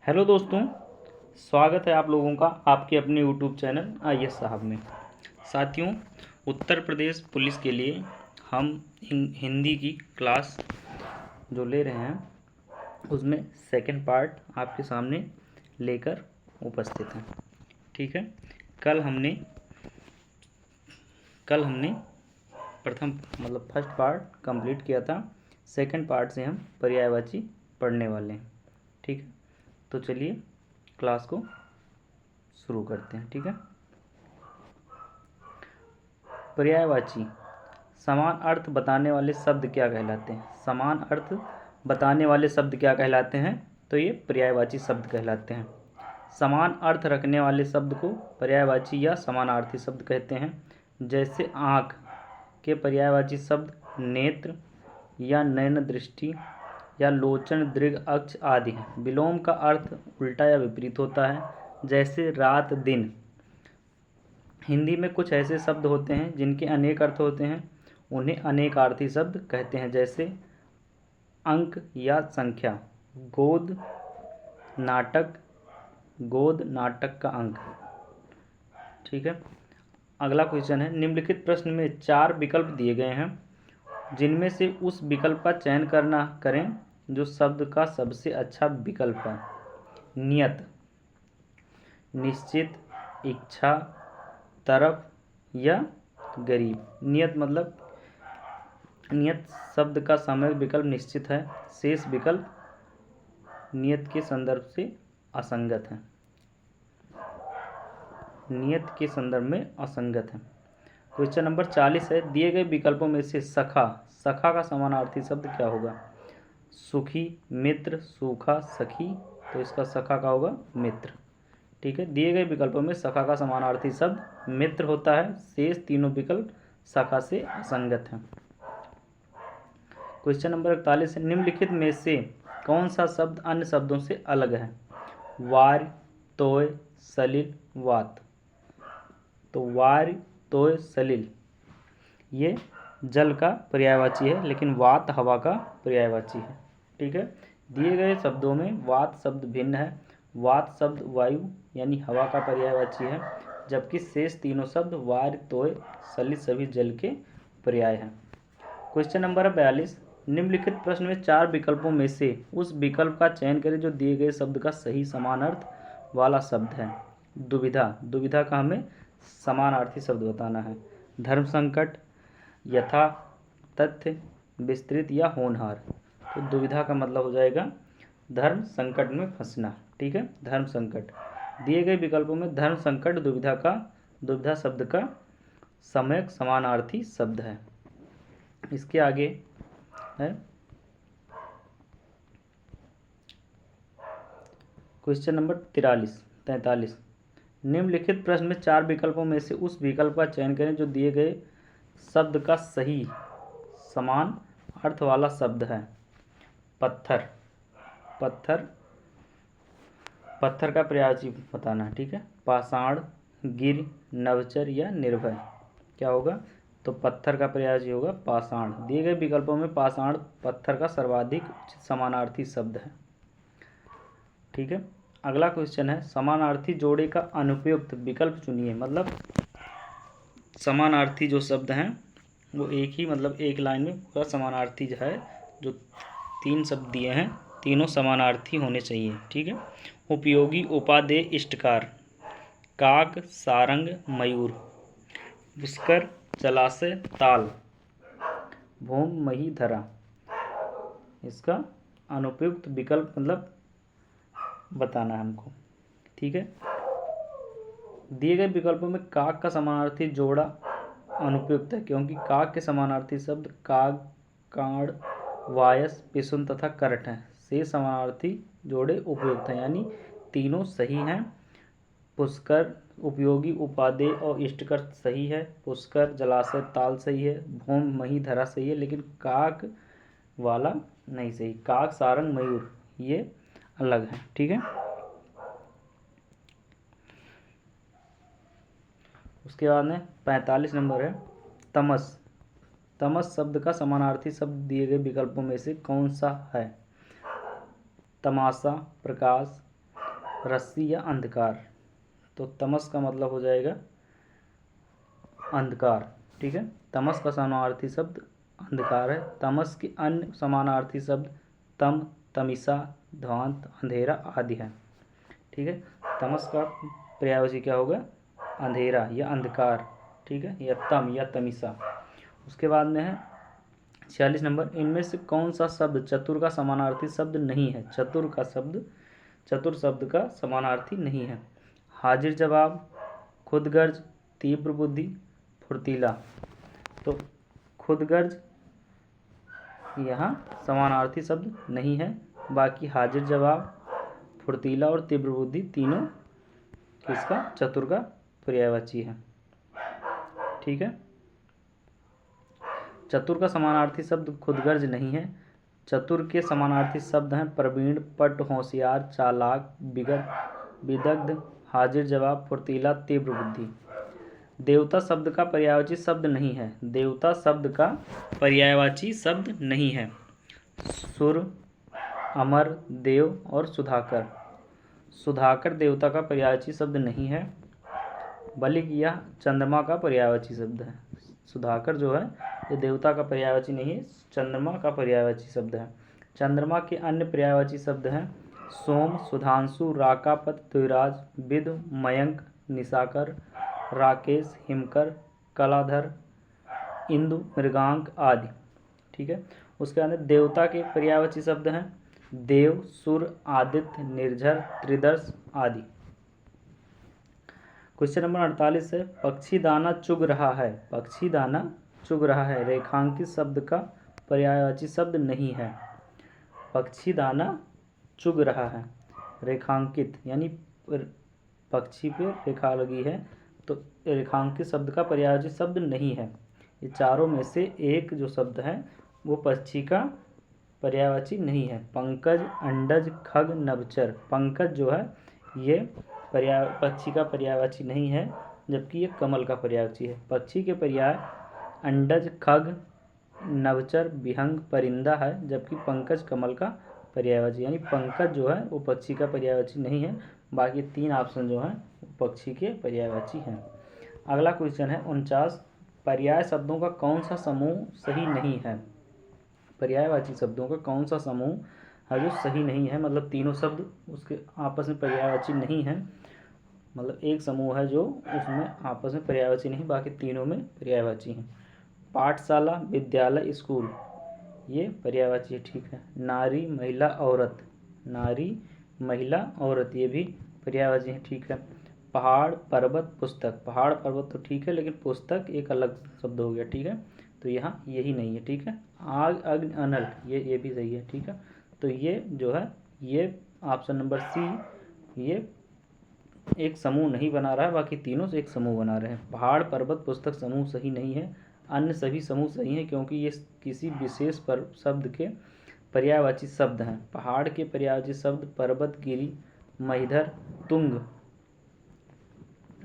Hello दोस्तों, स्वागत है आप लोगों का आपके अपने यूट्यूब चैनल IAS साहब में। साथियों, उत्तर प्रदेश पुलिस के लिए हम हिंदी की क्लास जो ले रहे हैं उसमें सेकंड पार्ट आपके सामने लेकर उपस्थित हैं। ठीक है, कल हमने फर्स्ट पार्ट कंप्लीट किया था। सेकंड पार्ट से हम पर्यायवाची पढ़ने वाले हैं। ठीक है, तो चलिए क्लास को शुरू करते हैं। ठीक है, पर्यायवाची समान अर्थ बताने वाले शब्द क्या कहलाते हैं? समान अर्थ बताने वाले शब्द क्या कहलाते हैं? तो ये पर्यायवाची शब्द कहलाते हैं। समान अर्थ रखने वाले शब्द को पर्यायवाची या समानार्थी शब्द कहते हैं। जैसे आँख के पर्यायवाची शब्द नेत्र या नयन दृष्टि या लोचन दृढ़ अक्ष आदि हैं। विलोम का अर्थ उल्टा या विपरीत होता है, जैसे रात दिन। हिंदी में कुछ ऐसे शब्द होते हैं जिनके अनेक अर्थ होते हैं, उन्हें अनेकार्थी शब्द कहते हैं। जैसे अंक या संख्या, गोद नाटक का अंक। ठीक है, अगला क्वेश्चन है, निम्नलिखित प्रश्न में 4 विकल्प दिए गए हैं, जिनमें से उस विकल्प का चयन करें जो शब्द का सबसे अच्छा विकल्प है। नियत, निश्चित, इच्छा, तरफ या गरीब। नियत शब्द का सामयिक विकल्प निश्चित है, शेष विकल्प नियत के संदर्भ से असंगत है। नियत के संदर्भ में असंगत है। क्वेश्चन नंबर 40 है, दिए गए विकल्पों में से सखा का समानार्थी शब्द क्या होगा? सुखी, मित्र, सूखा, सखी। तो इसका सखा का होगा मित्र। ठीक है, दिए गए विकल्पों में सखा का समानार्थी शब्द मित्र होता है, शेष तीनों विकल्प सखा से असंगत हैं। क्वेश्चन नंबर 41 है, निम्नलिखित में से कौन सा शब्द अन्य शब्दों से अलग है? वार्य, तोय, सलिल, वात। तो वार्य, तोय, सलिल ये जल का पर्यायवाची है, लेकिन वात हवा का पर्यायवाची है। ठीक है, दिए गए शब्दों में वात शब्द भिन्न है। वात शब्द वायु यानी हवा का पर्यायवाची है, जबकि शेष तीनों शब्द वार्य, तोय, सलिल सभी जल के पर्याय हैं। क्वेश्चन नंबर 42, निम्नलिखित प्रश्न में 4 विकल्पों में से उस विकल्प का चयन करें जो दिए गए शब्द का सही समान अर्थ वाला शब्द है। दुविधा का हमें समानार्थी शब्द बताना है। धर्म संकट, यथा, तथ्य, विस्तृत या होनहार। तो दुविधा का मतलब हो जाएगा धर्म संकट में फंसना। ठीक है, धर्म संकट। दिए गए विकल्पों में धर्म संकट दुविधा शब्द का सम्यक समानार्थी शब्द है। इसके आगे है क्वेश्चन नंबर 43, निम्नलिखित प्रश्न में 4 विकल्पों में से उस विकल्प का चयन करें जो दिए गए शब्द का सही समान अर्थ वाला शब्द है। पत्थर का पर्यायवाची बताना है। ठीक है, पाषाण, गिर, नवचर या निर्भय। क्या होगा? तो पत्थर का पर्यायवाची होगा पाषाण। दिए गए विकल्पों में पाषाण पत्थर का सर्वाधिक उचित समानार्थी शब्द है। ठीक है, अगला क्वेश्चन है, समानार्थी जोड़े का अनुपयुक्त विकल्प चुनिए। मतलब समानार्थी जो शब्द हैं वो एक लाइन में पूरा समानार्थी जो है, जो 3 शब्द दिए हैं तीनों समानार्थी होने चाहिए। ठीक है, उपयोगी, उपादेय, इष्टकार। काक, सारंग, मयूर। पुष्कर, जलाशय, ताल। भूम, मही, धरा। इसका अनुपयुक्त विकल्प बताना है हमको। ठीक है, दिए गए विकल्पों में काक का समानार्थी जोड़ा अनुपयुक्त है, क्योंकि काक के समानार्थी शब्द काग, कांड, वायस, पिसुन तथा करट हैं। से समानार्थी जोड़े उपयुक्त हैं, यानी तीनों सही हैं। पुष्कर, उपयोगी, उपादेय और इष्टकर सही है। पुष्कर, जलाशय, ताल सही है। भूम, मही, धरा सही है, लेकिन काक वाला नहीं सही। काक, सारंग, मयूर ये अलग है। ठीक है, उसके बाद में 45 नंबर है, तमस शब्द का समानार्थी शब्द दिए गए विकल्पों में से कौन सा है? तमाशा, प्रकाश, रस्सी या अंधकार। तो तमस का मतलब हो जाएगा अंधकार। ठीक है, तमस का समानार्थी शब्द अंधकार है। तमस के अन्य समानार्थी शब्द तम, तमिसा, ध्वांत, अंधेरा आदि है। ठीक है, तमस का पर्यायवाची क्या होगा? अंधेरा या अंधकार। ठीक है, या तम या तमिसा। उसके बाद में है 46 नंबर, इनमें से कौन सा शब्द चतुर का समानार्थी शब्द नहीं है? चतुर शब्द का समानार्थी नहीं है। हाजिर जवाब, खुदगर्ज, तीव्र बुद्धि, फुर्तीला। तो खुदगर्ज यहाँ समानार्थी शब्द नहीं है। बाकी हाजिर जवाब, फुर्तीला और तीव्र बुद्धि तीनों किसका? चतुर का पर्यायवाची है। ठीक है, चतुर का समानार्थी शब्द खुदगर्ज नहीं है। चतुर के समानार्थी शब्द हैं प्रवीण, पट, होशियार, चालाक, विदग्ध, हाजिर जवाब, फुर्तीला, तीव्र बुद्धि। देवता शब्द का पर्यायवाची शब्द नहीं है। देवता शब्द का पर्यायवाची शब्द नहीं है। सुर, अमर, देव और सुधाकर। सुधाकर देवता का पर्यायवाची शब्द नहीं है, बल्कि यह चंद्रमा का पर्यायवाची शब्द है। सुधाकर जो है ये देवता का पर्यायवाची नहीं है, चंद्रमा का पर्यायवाची शब्द है। चंद्रमा के अन्य पर्यायवाची शब्द हैं सोम, सुधांशु, राकापत, द्विराज, विद, मयंक, निशाकर, राकेश, हिमकर, कलाधर, इंदु, मृगांक आदि। ठीक है, उसके अंदर देवता के पर्यायवाची शब्द हैं देव, सुर, आदित्य, निर्झर, त्रिदर्श आदि। क्वेश्चन नंबर 48 है, पक्षी दाना चुग रहा है। पक्षी दाना चुग रहा है रेखांकित शब्द का पर्यायवाची शब्द नहीं है। पक्षी दाना चुग रहा है रेखांकित यानी पक्षी पे रेखा लगी है, तो रेखांकित शब्द का पर्यायवाची शब्द नहीं है। ये चारों में से एक जो शब्द है वो पक्षी का पर्यायवाची नहीं है। पंकज, अंडज, खग, नभचर। पंकज जो है ये पक्षी का पर्यायवाची नहीं है, जबकि ये कमल का पर्यायवाची है। पक्षी के पर्याय अंडज, खग, नभचर, विहंग, परिंदा है, जबकि पंकज कमल का पर्यायवाची। यानी पंकज जो है वो पक्षी का पर्यायवाची नहीं है, बाकी तीन ऑप्शन जो हैं वो पक्षी के पर्यायवाची हैं। अगला क्वेश्चन है 49, पर्याय शब्दों का कौन सा समूह सही नहीं है? पर्यायवाची शब्दों का कौन सा समूह है जो सही नहीं है? मतलब तीनों शब्द उसके आपस में पर्यायवाची नहीं है, मतलब एक समूह है जो उसमें आपस में पर्यायवाची नहीं, बाकी तीनों में पर्यायवाची हैं। पाठशाला, विद्यालय, स्कूल ये पर्यायवाची है। ठीक है, नारी, महिला, औरत। नारी, महिला, औरत ये भी पर्यायवाची है। ठीक है, पहाड़, पर्वत, पुस्तक। पहाड़ पर्वत तो ठीक है, लेकिन पुस्तक एक अलग शब्द हो गया। ठीक है, तो यहाँ यही नहीं है। ठीक है, आग, अग्नि, अनल ये भी सही है। ठीक है, तो ये जो है ये ऑप्शन नंबर सी ये एक समूह नहीं बना रहा है, बाकी तीनों से एक समूह बना रहे हैं। पहाड़, पर्वत, पुस्तक समूह सही नहीं है। अन्य सभी समूह सही हैं क्योंकि ये किसी विशेष शब्द के पर्यायवाची शब्द हैं। पहाड़ के पर्यायवाची शब्द पर्वत, गिरि, महिधर, तुंग,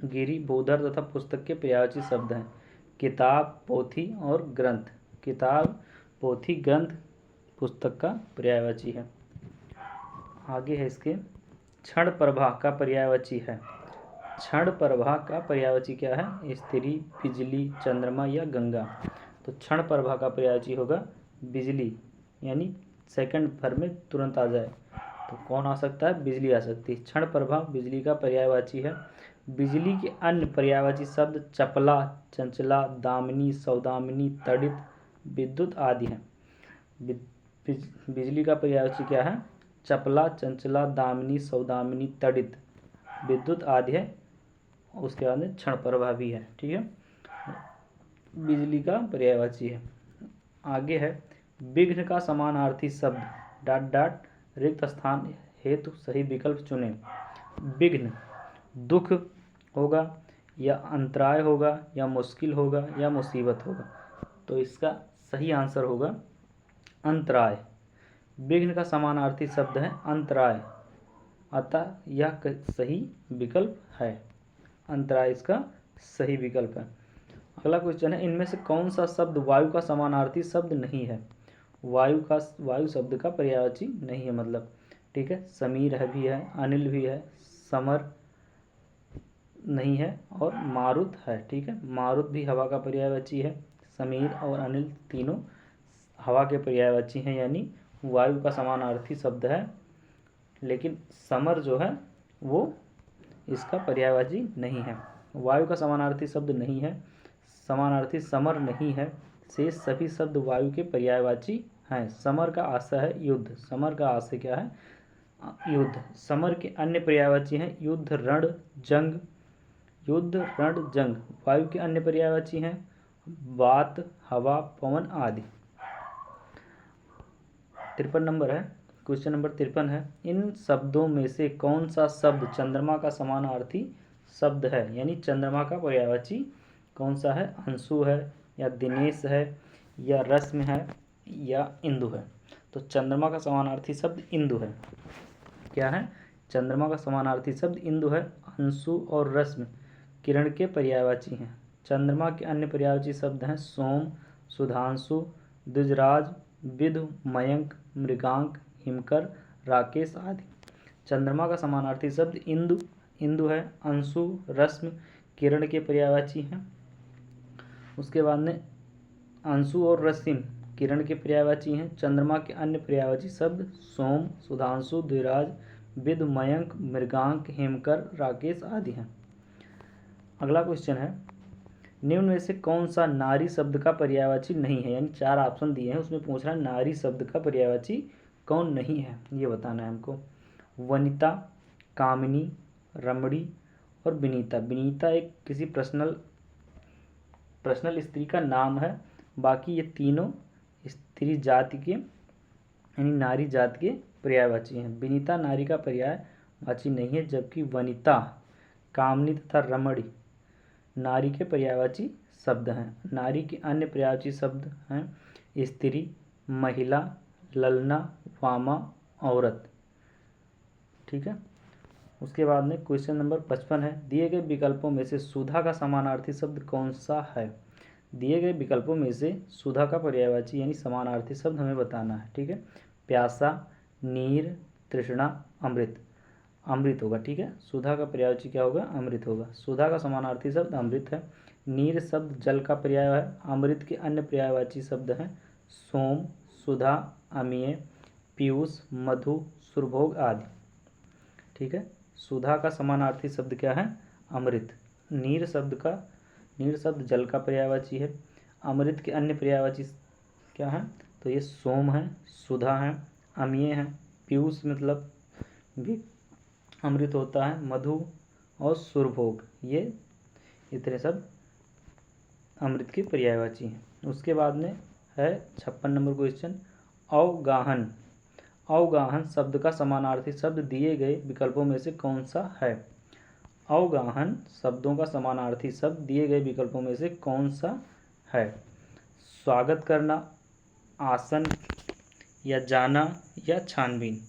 गिरि, भूधर तथा पुस्तक के पर्यायवाची शब्द हैं किताब, पोथी और ग्रंथ। किताब, पोथी, ग्रंथ पुस्तक का पर्यायवाची है। आगे है इसके क्षण प्रभा का पर्यायवाची है। क्षण प्रभा का पर्यायवाची क्या है? स्त्री, बिजली, चंद्रमा या गंगा। तो क्षण प्रभा का पर्यायवाची होगा बिजली, यानी सेकंड भर में तुरंत आ जाए। तो कौन आ सकता है? बिजली आ सकती है। क्षण प्रभा बिजली का पर्यायवाची है। बिजली के अन्य पर्यायवाची शब्द चपला, चंचला, दामिनी, सौदामिनी, तड़ित, विद्युत आदि हैं। बिजली का पर्यायवाची क्या है? चपला, चंचला, दामिनी, सौदामिनी, तड़ित, विद्युत आदि है। उसके बाद में क्षण प्रभा भी है। ठीक है, बिजली का पर्यायवाची है। आगे है विघ्न का समानार्थी शब्द ... रिक्त स्थान हेतु सही विकल्प चुनें। विघ्न दुख होगा या अंतराय होगा या मुश्किल होगा या मुसीबत होगा। तो इसका सही आंसर होगा अंतराय। विघ्न का समानार्थी शब्द है अंतराय, अतः यह सही विकल्प है। अंतराय इसका सही विकल्प है। अगला क्वेश्चन है इनमें से कौन सा शब्द वायु का समानार्थी शब्द नहीं है? वायु शब्द का पर्यायवाची नहीं है मतलब। ठीक है, समीर है भी है, अनिल भी है, समर नहीं है और मारुत है। ठीक है, मारुत भी हवा का पर्यायवाची है। समीर और अनिल तीनों हवा के पर्यायवाची हैं, यानी वायु का समानार्थी शब्द है, लेकिन समर जो है वो इसका पर्यायवाची नहीं है। वायु का समानार्थी शब्द नहीं है, समानार्थी समर नहीं है, शेष सभी शब्द वायु के पर्यायवाची हैं। समर का आशय है युद्ध। समर का आशय क्या है? युद्ध। समर के अन्य पर्यायवाची हैं युद्ध, रण, जंग। युद्ध, रण, जंग। वायु के अन्य पर्यायवाची हैं वात, हवा, पवन आदि। 53 नंबर है, क्वेश्चन नंबर 53 है, इन शब्दों में से कौन सा शब्द चंद्रमा का समानार्थी शब्द है? यानी चंद्रमा का पर्यायवाची कौन सा है? अंशु है, या दिनेश है, या रश्मि है, या इंदु है? तो चंद्रमा का समानार्थी शब्द इंदु है। क्या है? चंद्रमा का समानार्थी शब्द इंदु है। अंशु और रश्मि किरण के पर्यायवाची हैं। चंद्रमा के अन्य पर्यायवाची शब्द हैं सोम, सुधांशु, द्विजराज, विधु, मयंक, मृगांक, हिमकर, राकेश आदि। चंद्रमा का समानार्थी शब्द इंदु है। अंशु, रश्मि किरण के पर्यायवाची हैं। उसके बाद में अंशु और रश्मि किरण के पर्यायवाची हैं। चंद्रमा के अन्य पर्यायवाची शब्द सोम, सुधांशु, द्विराज, विधु, मयंक, मृगांक, हेमकर, राकेश आदि हैं। अगला क्वेश्चन है, निम्न में से कौन सा नारी शब्द का पर्यायवाची नहीं है? यानी 4 ऑप्शन दिए हैं, उसमें पूछ रहा है नारी शब्द का पर्यायवाची कौन नहीं है, ये बताना है हमको। वनिता, कामिनी, रमणी और विनीता। विनीता एक किसी पर्सनल स्त्री का नाम है। बाकी ये तीनों स्त्री जाति के यानी नारी जाति के पर्यायवाची हैं। विनीता नारी का पर्यायवाची नहीं है, जबकि वनिता, कामिनी तथा रमणी नारी के पर्यायवाची शब्द हैं। नारी के अन्य पर्यायवाची शब्द हैं स्त्री, महिला, ललना, वामा, औरत। ठीक है, उसके बाद में क्वेश्चन नंबर 55 है, दिए गए विकल्पों में से सुधा का समानार्थी शब्द कौन सा है? दिए गए विकल्पों में से सुधा का पर्यायवाची यानी समानार्थी शब्द हमें बताना है। ठीक है, प्यासा, नीर, तृष्णा, अमृत। अमृत होगा। ठीक है, सुधा का पर्यायवाची क्या होगा? अमृत होगा। सुधा का समानार्थी शब्द अमृत है। नीर शब्द जल का पर्याय है। अमृत के अन्य पर्यायवाची शब्द हैं सोम, सुधा, अमीय, पीयूष, मधु, सुरभोग आदि। ठीक है, सुधा का समानार्थी शब्द क्या है? अमृत। नीर शब्द जल का पर्यायवाची है। अमृत के अन्य पर्यायवाची क्या है? तो ये सोम है, सुधा है, अमीय है, पीयूष मतलब भी अमृत होता है, मधु और सुरभोग, ये इतने सब अमृत के पर्यायवाची हैं। उसके बाद में है 56 नंबर क्वेश्चन, अवगाहन। अवगाहन शब्द का समानार्थी शब्द दिए गए विकल्पों में से कौन सा है? अवगाहन शब्दों का समानार्थी शब्द दिए गए विकल्पों में से कौन सा है? स्वागत करना, आसन, या जाना, या छानबीन।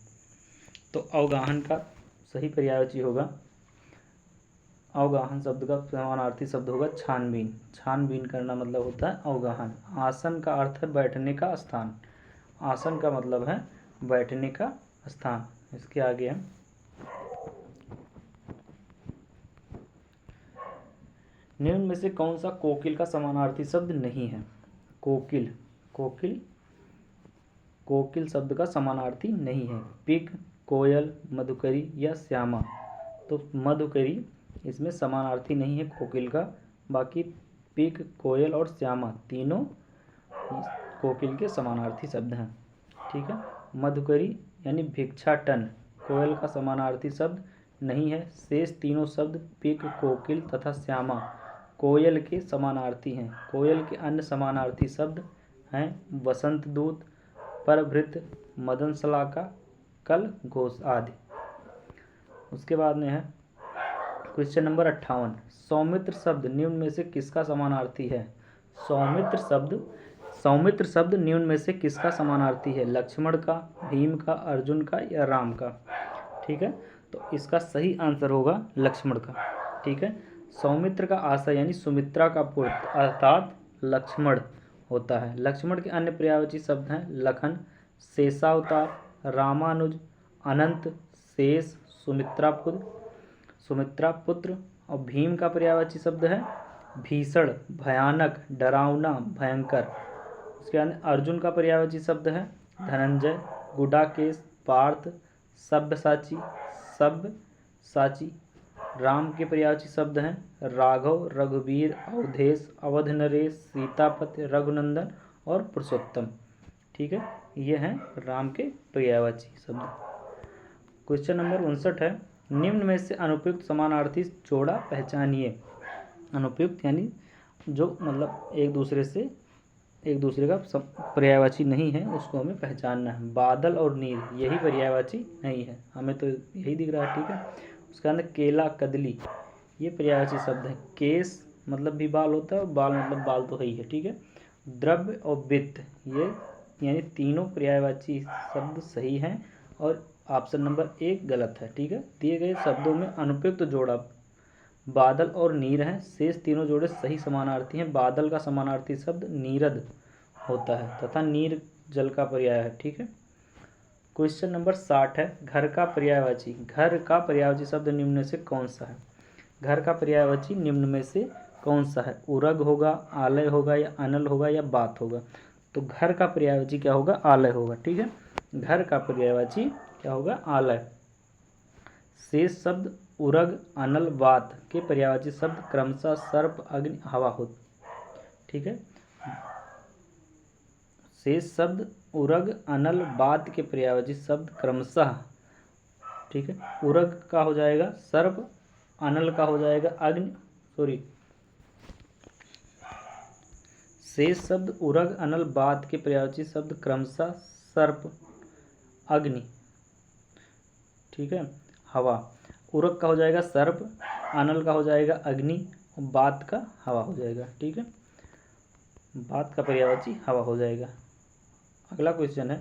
तो अवगाहन का सही पर्यायवाची होगा, अवगाहन शब्द का समानार्थी शब्द होगा छानबीन। छानबीन करना मतलब होता है अवगाहन। आसन का अर्थ है बैठने का स्थान। आसन का मतलब है बैठने का स्थान। इसके आगे हम निम्न में से कौन सा कोकिल का समानार्थी शब्द नहीं है? कोकिल शब्द का समानार्थी नहीं है। पिक, कोयल, मधुकरी या श्यामा। तो मधुकरी इसमें समानार्थी नहीं है कोकिल का। बाकी पिक, कोयल और श्यामा तीनों कोकिल के समानार्थी शब्द हैं। ठीक है, मधुकरी यानी भिक्षाटन कोयल का समानार्थी शब्द नहीं है। शेष तीनों शब्द पिक, कोकिल तथा श्यामा कोयल के समानार्थी हैं। कोयल के अन्य समानार्थी शब्द हैं वसंत दूत, परभृत, मदन शलाका, कल घोष आदि। उसके बाद में है क्वेश्चन नंबर 58, सौमित्र शब्द निम्न में से किसका समानार्थी है? सौमित्र शब्द निम्न में से किसका समानार्थी है? लक्ष्मण का, भीम का, अर्जुन का या राम का? ठीक है, तो इसका सही आंसर होगा लक्ष्मण का। ठीक है, सौमित्र का आशय यानी सुमित्रा का पुत्र अर्थात लक्ष्मण होता है। लक्ष्मण के अन्य पर्यायवाची शब्द हैं लखन, शेषावतार, रामानुज, अनंत, शेष, सुमित्रापुत्र। सुमित्रा पुत्र। और भीम का पर्यायवाची शब्द है भीषण, भयानक, डरावना, भयंकर। उसके बाद अर्जुन का पर्यायवाची शब्द है धनंजय, गुडाकेश, पार्थ, सब्यसाची, सब्यसाची। राम के पर्यायवाची शब्द हैं राघव, रघुवीर, अवधेश, अवध नरेश, सीतापति, रघुनंदन और पुरुषोत्तम। ठीक है, ये हैं राम के पर्यायवाची शब्द। क्वेश्चन नंबर 59 है, निम्न में से अनुपयुक्त समानार्थी जोड़ा पहचानिए। अनुपयुक्त यानी जो मतलब एक दूसरे का पर्यायवाची नहीं है, उसको हमें पहचानना है। बादल और नीर यही पर्यायवाची नहीं है, हमें तो यही दिख रहा है। ठीक है, उसके अंदर केला, कदली ये पर्यायवाची शब्द है। केस मतलब भी बाल होता है और बाल मतलब बाल तो है ही है। ठीक है, द्रव्य और वित्त ये यानी तीनों पर्यायवाची शब्द सही हैं और ऑप्शन नंबर 1 गलत है। ठीक है, दिए गए शब्दों में अनुपयुक्त जोड़ा बादल और नीर हैं, शेष तीनों जोड़े सही समानार्थी हैं। बादल का समानार्थी शब्द नीरद होता है तथा नीर जल का पर्याय है। ठीक है, क्वेश्चन नंबर 60 है, घर का पर्यायवाची। घर का पर्यायवाची शब्द निम्न में से कौन सा है? घर का पर्यायवाची निम्न में से कौन सा है? उरग होगा, आलय होगा या अनल होगा या बात होगा? तो घर का पर्यायवाची क्या होगा? आलय होगा। ठीक है, घर का पर्यायवाची क्या होगा? आलय। शेष शब्द उरग, अनल, वात के पर्यायवाची शब्द क्रमशः सर्प, अग्नि, हवा हो। ठीक है, शेष शब्द उरग, अनल, वात के पर्यायवाची शब्द क्रमशः। ठीक है, उरग का हो जाएगा सर्प, अनल का हो जाएगा अग्नि, शेष शब्द उरग, अनल, वात के पर्यायवाची शब्द क्रमशः सर्प, अग्नि। ठीक है, हवा। उरग का हो जाएगा सर्प, अनल का हो जाएगा अग्नि और वात का हवा हो जाएगा। ठीक है, वात का पर्यायवाची हवा हो जाएगा। अगला क्वेश्चन है,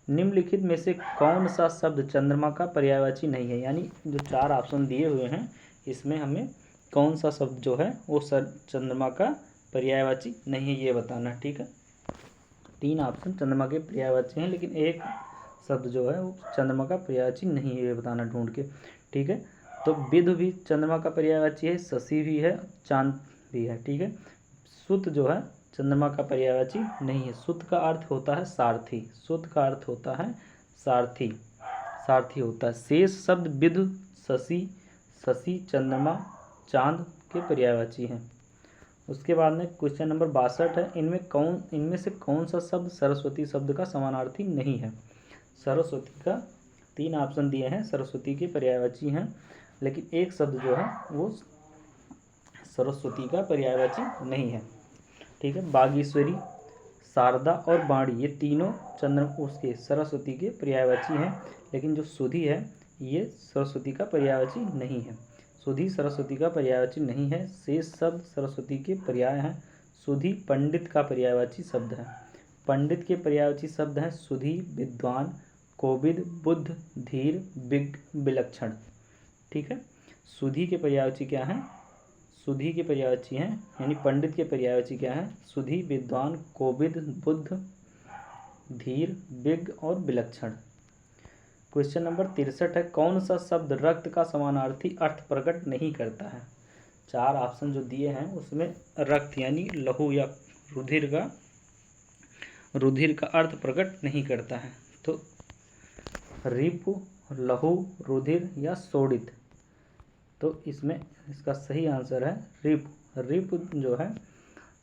निम्नलिखित में से कौन सा शब्द चंद्रमा का पर्यायवाची नहीं है? यानी जो 4 ऑप्शन दिए हुए हैं इसमें हमें कौन सा शब्द जो है वो चंद्रमा का पर्यायवाची नहीं है ये बताना। ठीक है, 3 ऑप्शन चंद्रमा के पर्यायवाची हैं लेकिन एक शब्द जो है वो चंद्रमा का पर्यायवाची नहीं है ये बताना ढूंढ के। ठीक है, तो विधु भी चंद्रमा का पर्यायवाची है, शशि भी है, चांद भी है। ठीक है, सुत जो है चंद्रमा का पर्यायवाची नहीं है। सुत का अर्थ होता है सारथी, सुत का अर्थ होता है सारथी, सारथी होता है। शेष शब्द विधु, शशि, शशि, चंद्रमा, चांद के पर्यायवाची हैं। उसके बाद में क्वेश्चन नंबर 62 है, इनमें से कौन सा शब्द सरस्वती शब्द का समानार्थी नहीं है? सरस्वती का 3 ऑप्शन दिए हैं, सरस्वती के पर्यायवाची हैं लेकिन एक शब्द जो है वो सरस्वती का पर्यायवाची नहीं है। ठीक है, बागेश्वरी, शारदा और बाणी ये तीनों उसके सरस्वती के पर्यायवाची हैं लेकिन जो सुधी है ये सरस्वती का पर्यायवाची नहीं है। सुधी सरस्वती का पर्यायवाची नहीं है। शेष शब्द सरस्वती के पर्याय हैं। सुधी पंडित का पर्यायवाची शब्द है। पंडित के पर्यायवाची शब्द हैं सुधी, विद्वान, कोविद, बुद्ध, धीर, विलक्षण। ठीक है, सुधी के पर्यायवाची क्या हैं? सुधी के पर्यायवाची हैं यानी पंडित के पर्यायवाची क्या हैं? सुधी, विद्वान, कोविद, बुद्ध, धीर, विज्ञ और विलक्षण। क्वेश्चन नंबर 63 है, कौन सा शब्द रक्त का समानार्थी अर्थ प्रकट नहीं करता है? 4 ऑप्शन जो दिए हैं उसमें रक्त यानी लहू या रुधिर का अर्थ प्रकट नहीं करता है। तो रिपु, लहू, रुधिर या शोणित। तो इसमें इसका सही आंसर है रिपु। रिपु जो है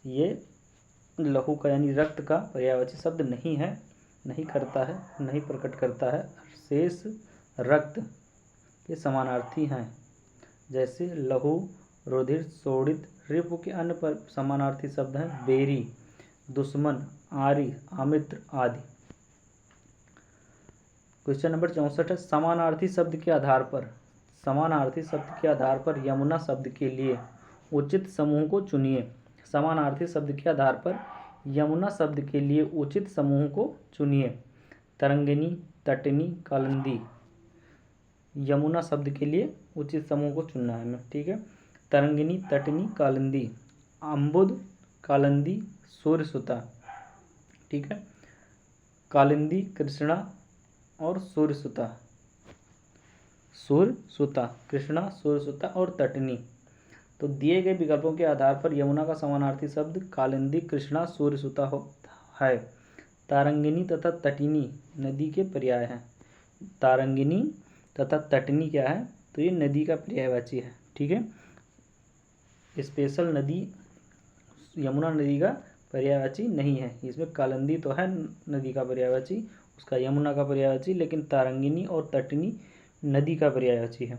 ये लहू का यानी रक्त का पर्यायवाची शब्द नहीं है, नहीं करता है, नहीं प्रकट करता है। शेष रक्त के समानार्थी हैं जैसे लहू, रुधिर, शोणित। रिपु के अन्य पर समानार्थी शब्द हैं बेरी, दुश्मन, आरी, अमित्र आदि। क्वेश्चन नंबर 64 है, समानार्थी शब्द के आधार पर यमुना शब्द के लिए उचित समूह को चुनिए। समानार्थी शब्द के आधार पर यमुना शब्द के लिए उचित समूह को चुनिए। तरंगिनी, तटनी, कालिंदी। यमुना शब्द के लिए उचित समूह को चुनना है हमें। ठीक है, तरंगिनी, तटनी, कालिंदी, अम्बुद, कालिंदी, सूर्यसुता। ठीक है, कालिंदी, कृष्णा और सूर्यसुता। सूर्यसुता, कृष्णा सूर्यसुता और तटनी। तो दिए गए विकल्पों के आधार पर यमुना का समानार्थी शब्द कालिंदी, कृष्णा, सूर्यसुता है। तारंगिनी तथा तटिनी नदी के पर्याय हैं। तारंगिनी तथा तटनी क्या है? तो ये नदी का पर्यायवाची है। ठीक है, स्पेशल नदी यमुना नदी का पर्यायवाची नहीं है। इसमें कालिंदी तो है नदी का पर्यायवाची, उसका यमुना का पर्यायवाची, लेकिन तारंगिनी और तटनी नदी का पर्यायवाची है।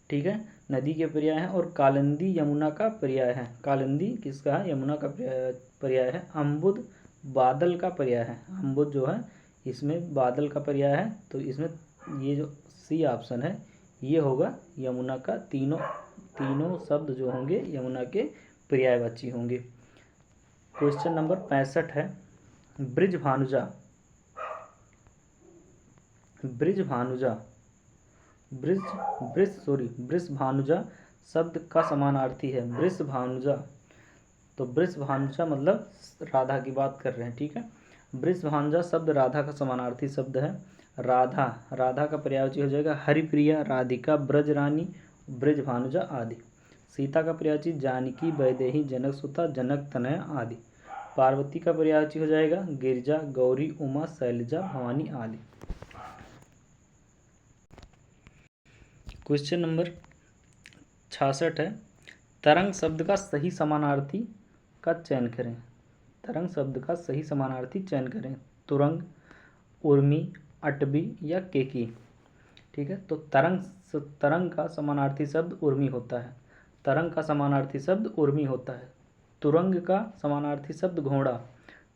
ठीक है, नदी के पर्याय है। और कालिंदी यमुना का पर्याय है। कालिंदी किसका है? यमुना का पर्याय है। अम्बुद बादल का पर्याय है। अम्बुद जो है इसमें बादल का पर्याय है। तो इसमें ये जो सी ऑप्शन है ये होगा यमुना का। तीनों शब्द जो होंगे यमुना के पर्यायवाची होंगे। क्वेश्चन नंबर 65 है, ब्रिजभानुजा। ब्रिजभानुजा शब्द का समानार्थी है। ब्रिजभानुजा, तो ब्रिजभानुजा मतलब राधा की बात कर रहे हैं। ठीक है, ब्रिजभानुजा शब्द राधा का समानार्थी शब्द है। राधा का पर्यायवाची हो जाएगा हरिप्रिया, राधिका, ब्रजरानी, ब्रिजभानुजा आदि। सीता का पर्यायवाची जानकी, वैदेही, जनकसुता, जनक तनया आदि। पार्वती का पर्यायवाची हो जाएगा गिरिजा, गौरी, उमा, शैलजा, भवानी आदि। क्वेश्चन नंबर 66 है, तरंग शब्द का सही समानार्थी का चयन करें। तरंग शब्द का सही समानार्थी चयन करें। तुरंग, उर्मी, अटवी या केकी। ठीक है, तो तरंग का समानार्थी शब्द उर्मी होता है। तरंग का समानार्थी शब्द उर्मी होता है। तुरंग का समानार्थी शब्द घोड़ा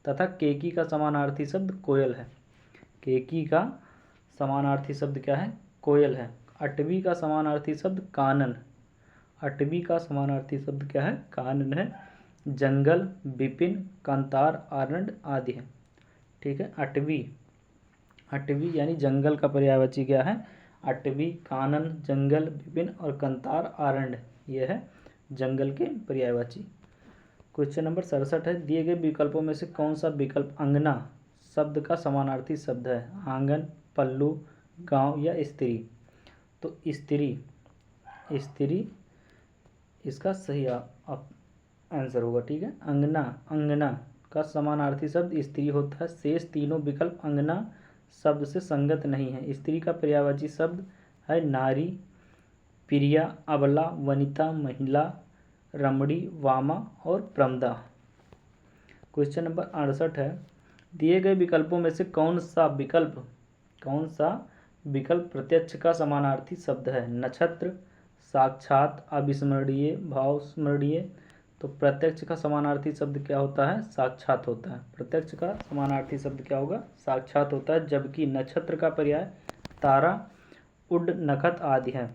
तथा केकी का समानार्थी शब्द कोयल है। केकी का समानार्थी शब्द क्या है? कोयल है। अटवी का समानार्थी शब्द कानन। अटवी का समानार्थी शब्द क्या है? कानन है। जंगल, विपिन, कांतार, आरण्य आदि है। ठीक है, अटवी यानी जंगल का पर्यायवाची क्या है? अटवी, कानन, जंगल, विपिन और कांतार, आरण्य, यह है जंगल के पर्यायवाची। क्वेश्चन नंबर 67 है, दिए गए विकल्पों में से कौन सा विकल्प अंगना शब्द का समानार्थी शब्द है? आंगन, पल्लू, गांव या स्त्री। तो स्त्री इसका सही आंसर होगा। ठीक है, अंगना का समानार्थी शब्द स्त्री होता है। शेष तीनों विकल्प अंगना शब्द से संगत नहीं है। स्त्री का पर्यायवाची शब्द है नारी, प्रिया, अबला, वनिता, महिला, रमणी, वामा और प्रमदा। क्वेश्चन नंबर 68 है, दिए गए विकल्पों में से कौन सा विकल्प प्रत्यक्ष का समानार्थी शब्द है? नक्षत्र, साक्षात, अविस्मरणीय, भावस्मरणीय। तो प्रत्यक्ष का समानार्थी शब्द क्या होता है? साक्षात होता है। प्रत्यक्ष का समानार्थी शब्द क्या होगा? साक्षात होता है। जबकि नक्षत्र का पर्याय तारा, उड, नखत आदि है।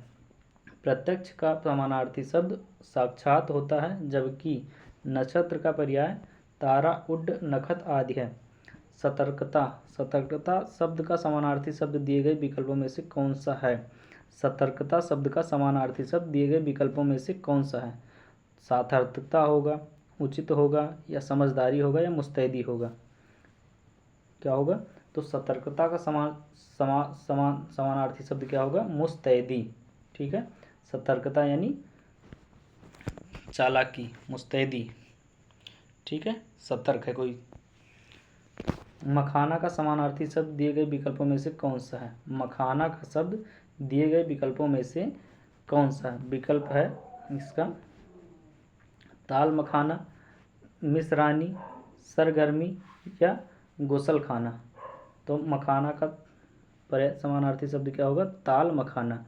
प्रत्यक्ष का समानार्थी शब्द साक्षात होता है, जबकि नक्षत्र का पर्याय तारा, उड, नखत आदि है। सतर्कता शब्द का समानार्थी शब्द दिए गए विकल्पों में से कौन सा है? सतर्कता शब्द का समानार्थी शब्द दिए गए विकल्पों में से कौन सा है? सार्थकता होगा, उचित होगा या समझदारी होगा या मुस्तैदी होगा। क्या होगा? तो सतर्कता का समानार्थी शब्द क्या होगा? मुस्तैदी। ठीक है, सतर्कता यानी चालाकी, मुस्तैदी। ठीक है, सतर्क है कोई। मखाना का समानार्थी शब्द दिए गए विकल्पों में से कौन सा है? मखाना का शब्द दिए गए विकल्पों में से कौन सा है? विकल्प है इसका ताल मखाना, मिश्रानी, सरगर्मी या गुसल खाना। तो मखाना का समानार्थी शब्द क्या होगा? ताल मखाना।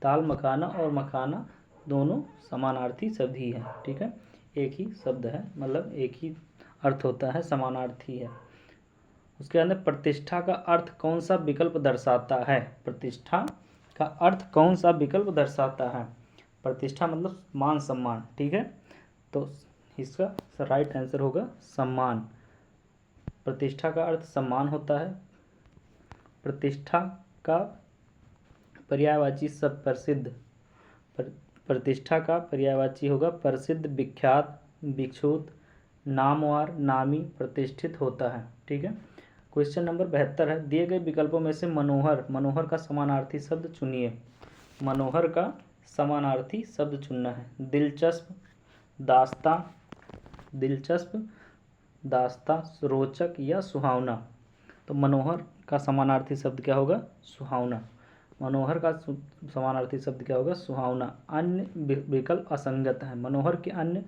ताल मखाना और मखाना दोनों समानार्थी शब्द ही है। ठीक है, एक ही शब्द है, मतलब एक ही अर्थ होता है, समानार्थी है। उसके अंदर प्रतिष्ठा का अर्थ कौन सा विकल्प दर्शाता है? प्रतिष्ठा का अर्थ कौन सा विकल्प दर्शाता है? प्रतिष्ठा मतलब मान सम्मान। ठीक है, तो इसका राइट आंसर होगा सम्मान। प्रतिष्ठा का अर्थ सम्मान होता है। प्रतिष्ठा का पर्यायवाची सब प्रसिद्ध। प्रतिष्ठा का पर्यायवाची होगा प्रसिद्ध, विख्यात, विख्यात, नामवार, नामी, प्रतिष्ठित होता है। ठीक है, क्वेश्चन नंबर 72 है, दिए गए विकल्पों में से मनोहर का समानार्थी शब्द चुनिए। मनोहर का समानार्थी शब्द चुनना है। दिलचस्प, दास्ता, रोचक या सुहावना। तो मनोहर का समानार्थी शब्द क्या होगा? सुहावना। मनोहर का समानार्थी शब्द क्या होगा? सुहावना। अन्य विकल्प असंगत हैं। मनोहर के अन्य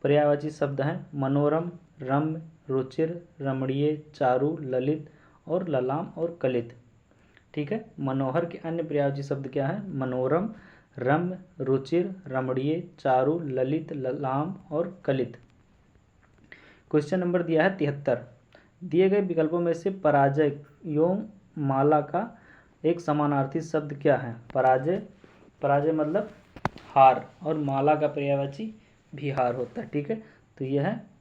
पर्यायवाची शब्द हैं मनोरम, रम्य, रुचिर, रमणीय, चारु, ललित और ललाम और कलित। ठीक है, मनोहर के अन्य पर्यायवाची शब्द क्या है? मनोरम, रम्य, रुचिर, रमणीय, चारु, ललित, ललाम और कलित। क्वेश्चन नंबर दिया है 73, दिए गए विकल्पों में से पराजय एवं माला का एक समानार्थी शब्द क्या है? पराजय मतलब हार, और माला का पर्यायवाची भी हार होता है। ठीक है, तो यह है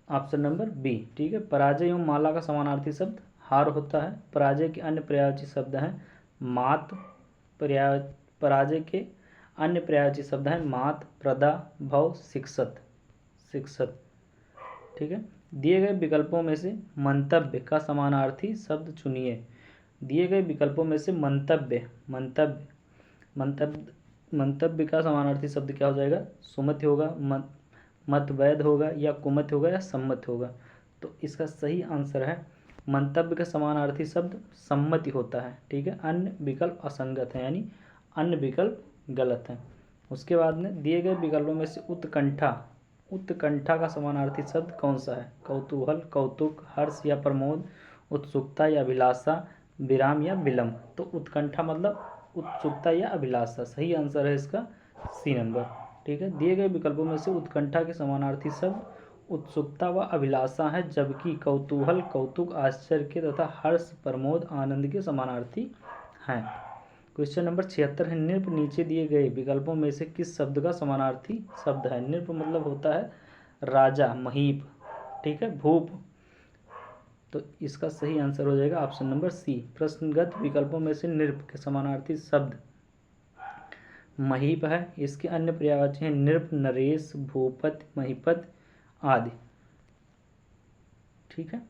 ऑप्शन नंबर बी। ठीक है, पराजय एवं माला का समानार्थी शब्द हार होता है। पराजय के अन्य पर्यायवाची शब्द हैं मात, पराजय के अन्य पर्यायवाची शब्द हैं मात, प्रदा, भव, शिक्षत। ठीक है, दिए गए विकल्पों में से मंतव्य का समानार्थी शब्द चुनिए। दिए गए विकल्पों में से मंतव्य का समानार्थी शब्द क्या हो जाएगा? सुमति होगा, मतवैध होगा, या कुमति होगा, या सम्मति होगा। तो इसका सही आंसर है मंतव्य का समानार्थी शब्द सम्मति होता है। ठीक है, अन्य विकल्प असंगत है, यानी अन्य विकल्प गलत है। उसके बाद में दिए गए विकल्पों में से उत्कंठा का समानार्थी शब्द कौन सा है? कौतूहल, कौतुक, हर्ष या प्रमोद, उत्सुकता या अभिलाषा, विराम या विलंब। तो उत्कंठा मतलब उत्सुकता या अभिलाषा। सही आंसर है इसका सी नंबर। ठीक है, दिए गए विकल्पों में से उत्कंठा के समानार्थी शब्द उत्सुकता व अभिलाषा है, जबकि कौतूहल, कौतुक, आश्चर्य के तथा हर्ष, प्रमोद, आनंद के समानार्थी हैं। क्वेश्चन नंबर 76 है, नृप नीचे दिए गए विकल्पों में से किस शब्द का समानार्थी शब्द है? नृप मतलब होता है राजा, महीप। ठीक है, भूप। तो इसका सही आंसर हो जाएगा ऑप्शन नंबर सी। प्रश्नगत विकल्पों में से नृप के समानार्थी शब्द महीप है। इसके अन्य पर्यायवाची हैं नृप, नरेश, भूपति, महीपत आदि। ठीक है,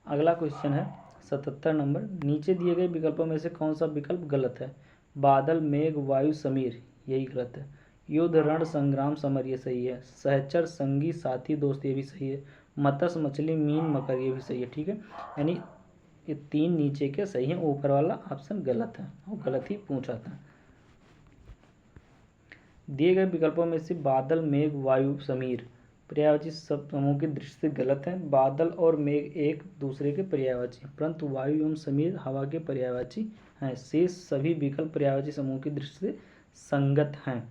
अगला क्वेश्चन है 77 नंबर, नीचे दिए गए विकल्पों में से कौन सा विकल्प गलत है? बादल, मेघ, वायु, समीर, यही गलत है। युद्ध, रण, संग्राम, समर, ये सही है। सहचर, संगी, साथी, दोस्त, ये भी सही है। मत्स्य, मछली, मीन, मकर, ये भी सही है। ठीक है, यानी ये तीन नीचे के सही हैं, ऊपर वाला ऑप्शन गलत है और गलत ही पूछा था। दिए गए विकल्पों में से बादल, मेघ, वायु, समीर पर्यायवाची समूह की दृष्टि से गलत है। बादल और मेघ एक दूसरे के पर्यायवाची, परंतु वायु एवं समीर हवा के पर्यायवाची हैं। शेष सभी विकल्प पर्यायवाची समूह की दृष्टि से संगत हैं।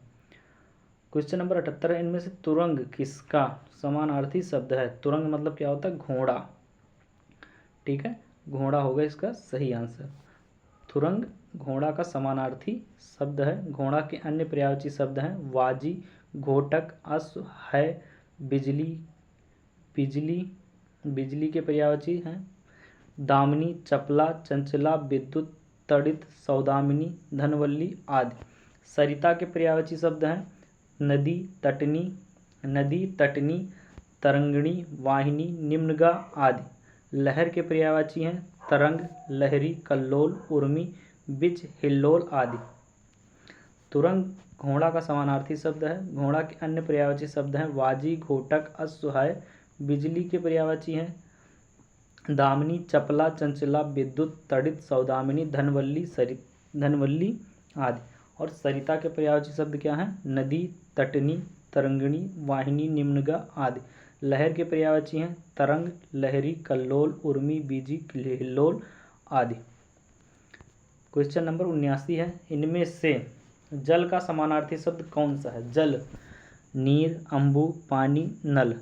क्वेश्चन नंबर 78 है, इनमें से तुरंग किसका समानार्थी शब्द है? तुरंग मतलब क्या होता है? घोड़ा। ठीक है, घोड़ा होगा इसका सही आंसर। तुरंग घोड़ा का समानार्थी शब्द है। घोड़ा के अन्य पर्यायवाची शब्द हैं वाजी, घोटक, अश्व, है, बिजली के पर्यायवाची हैं दामिनी, चपला, चंचला, विद्युत, तड़ित, सौदामिनी, धनवल्ली आदि। सरिता के पर्यायवाची शब्द हैं नदी, तटनी, तरंगिणी, वाहिनी, निम्नगा आदि। लहर के पर्यायवाची हैं तरंग, लहरी, कल्लोल, उर्मी, बिच, हिल्लोल आदि। तुरंग घोड़ा का समानार्थी शब्द है। घोड़ा के अन्य पर्यायवाची शब्द हैं वाजी, घोटक, अश्व, है। बिजली के पर्यायवाची हैं दामिनी, चपला, चंचला, विद्युत, तड़ित, सौदामिनी, धनवल्ली आदि। और सरिता के पर्यायवाची शब्द क्या हैं? नदी, तटनी, तरंगिणी, वाहिनी, निम्नगा आदि। लहर के पर्यायवाची हैं तरंग, लहरी, कल्लोल, उर्मी, बीजी, हिल्लोल आदि। क्वेश्चन नंबर 79 है, इनमें से जल का समानार्थी शब्द कौन सा है? जल, नीर, अम्बु, पानी, नल।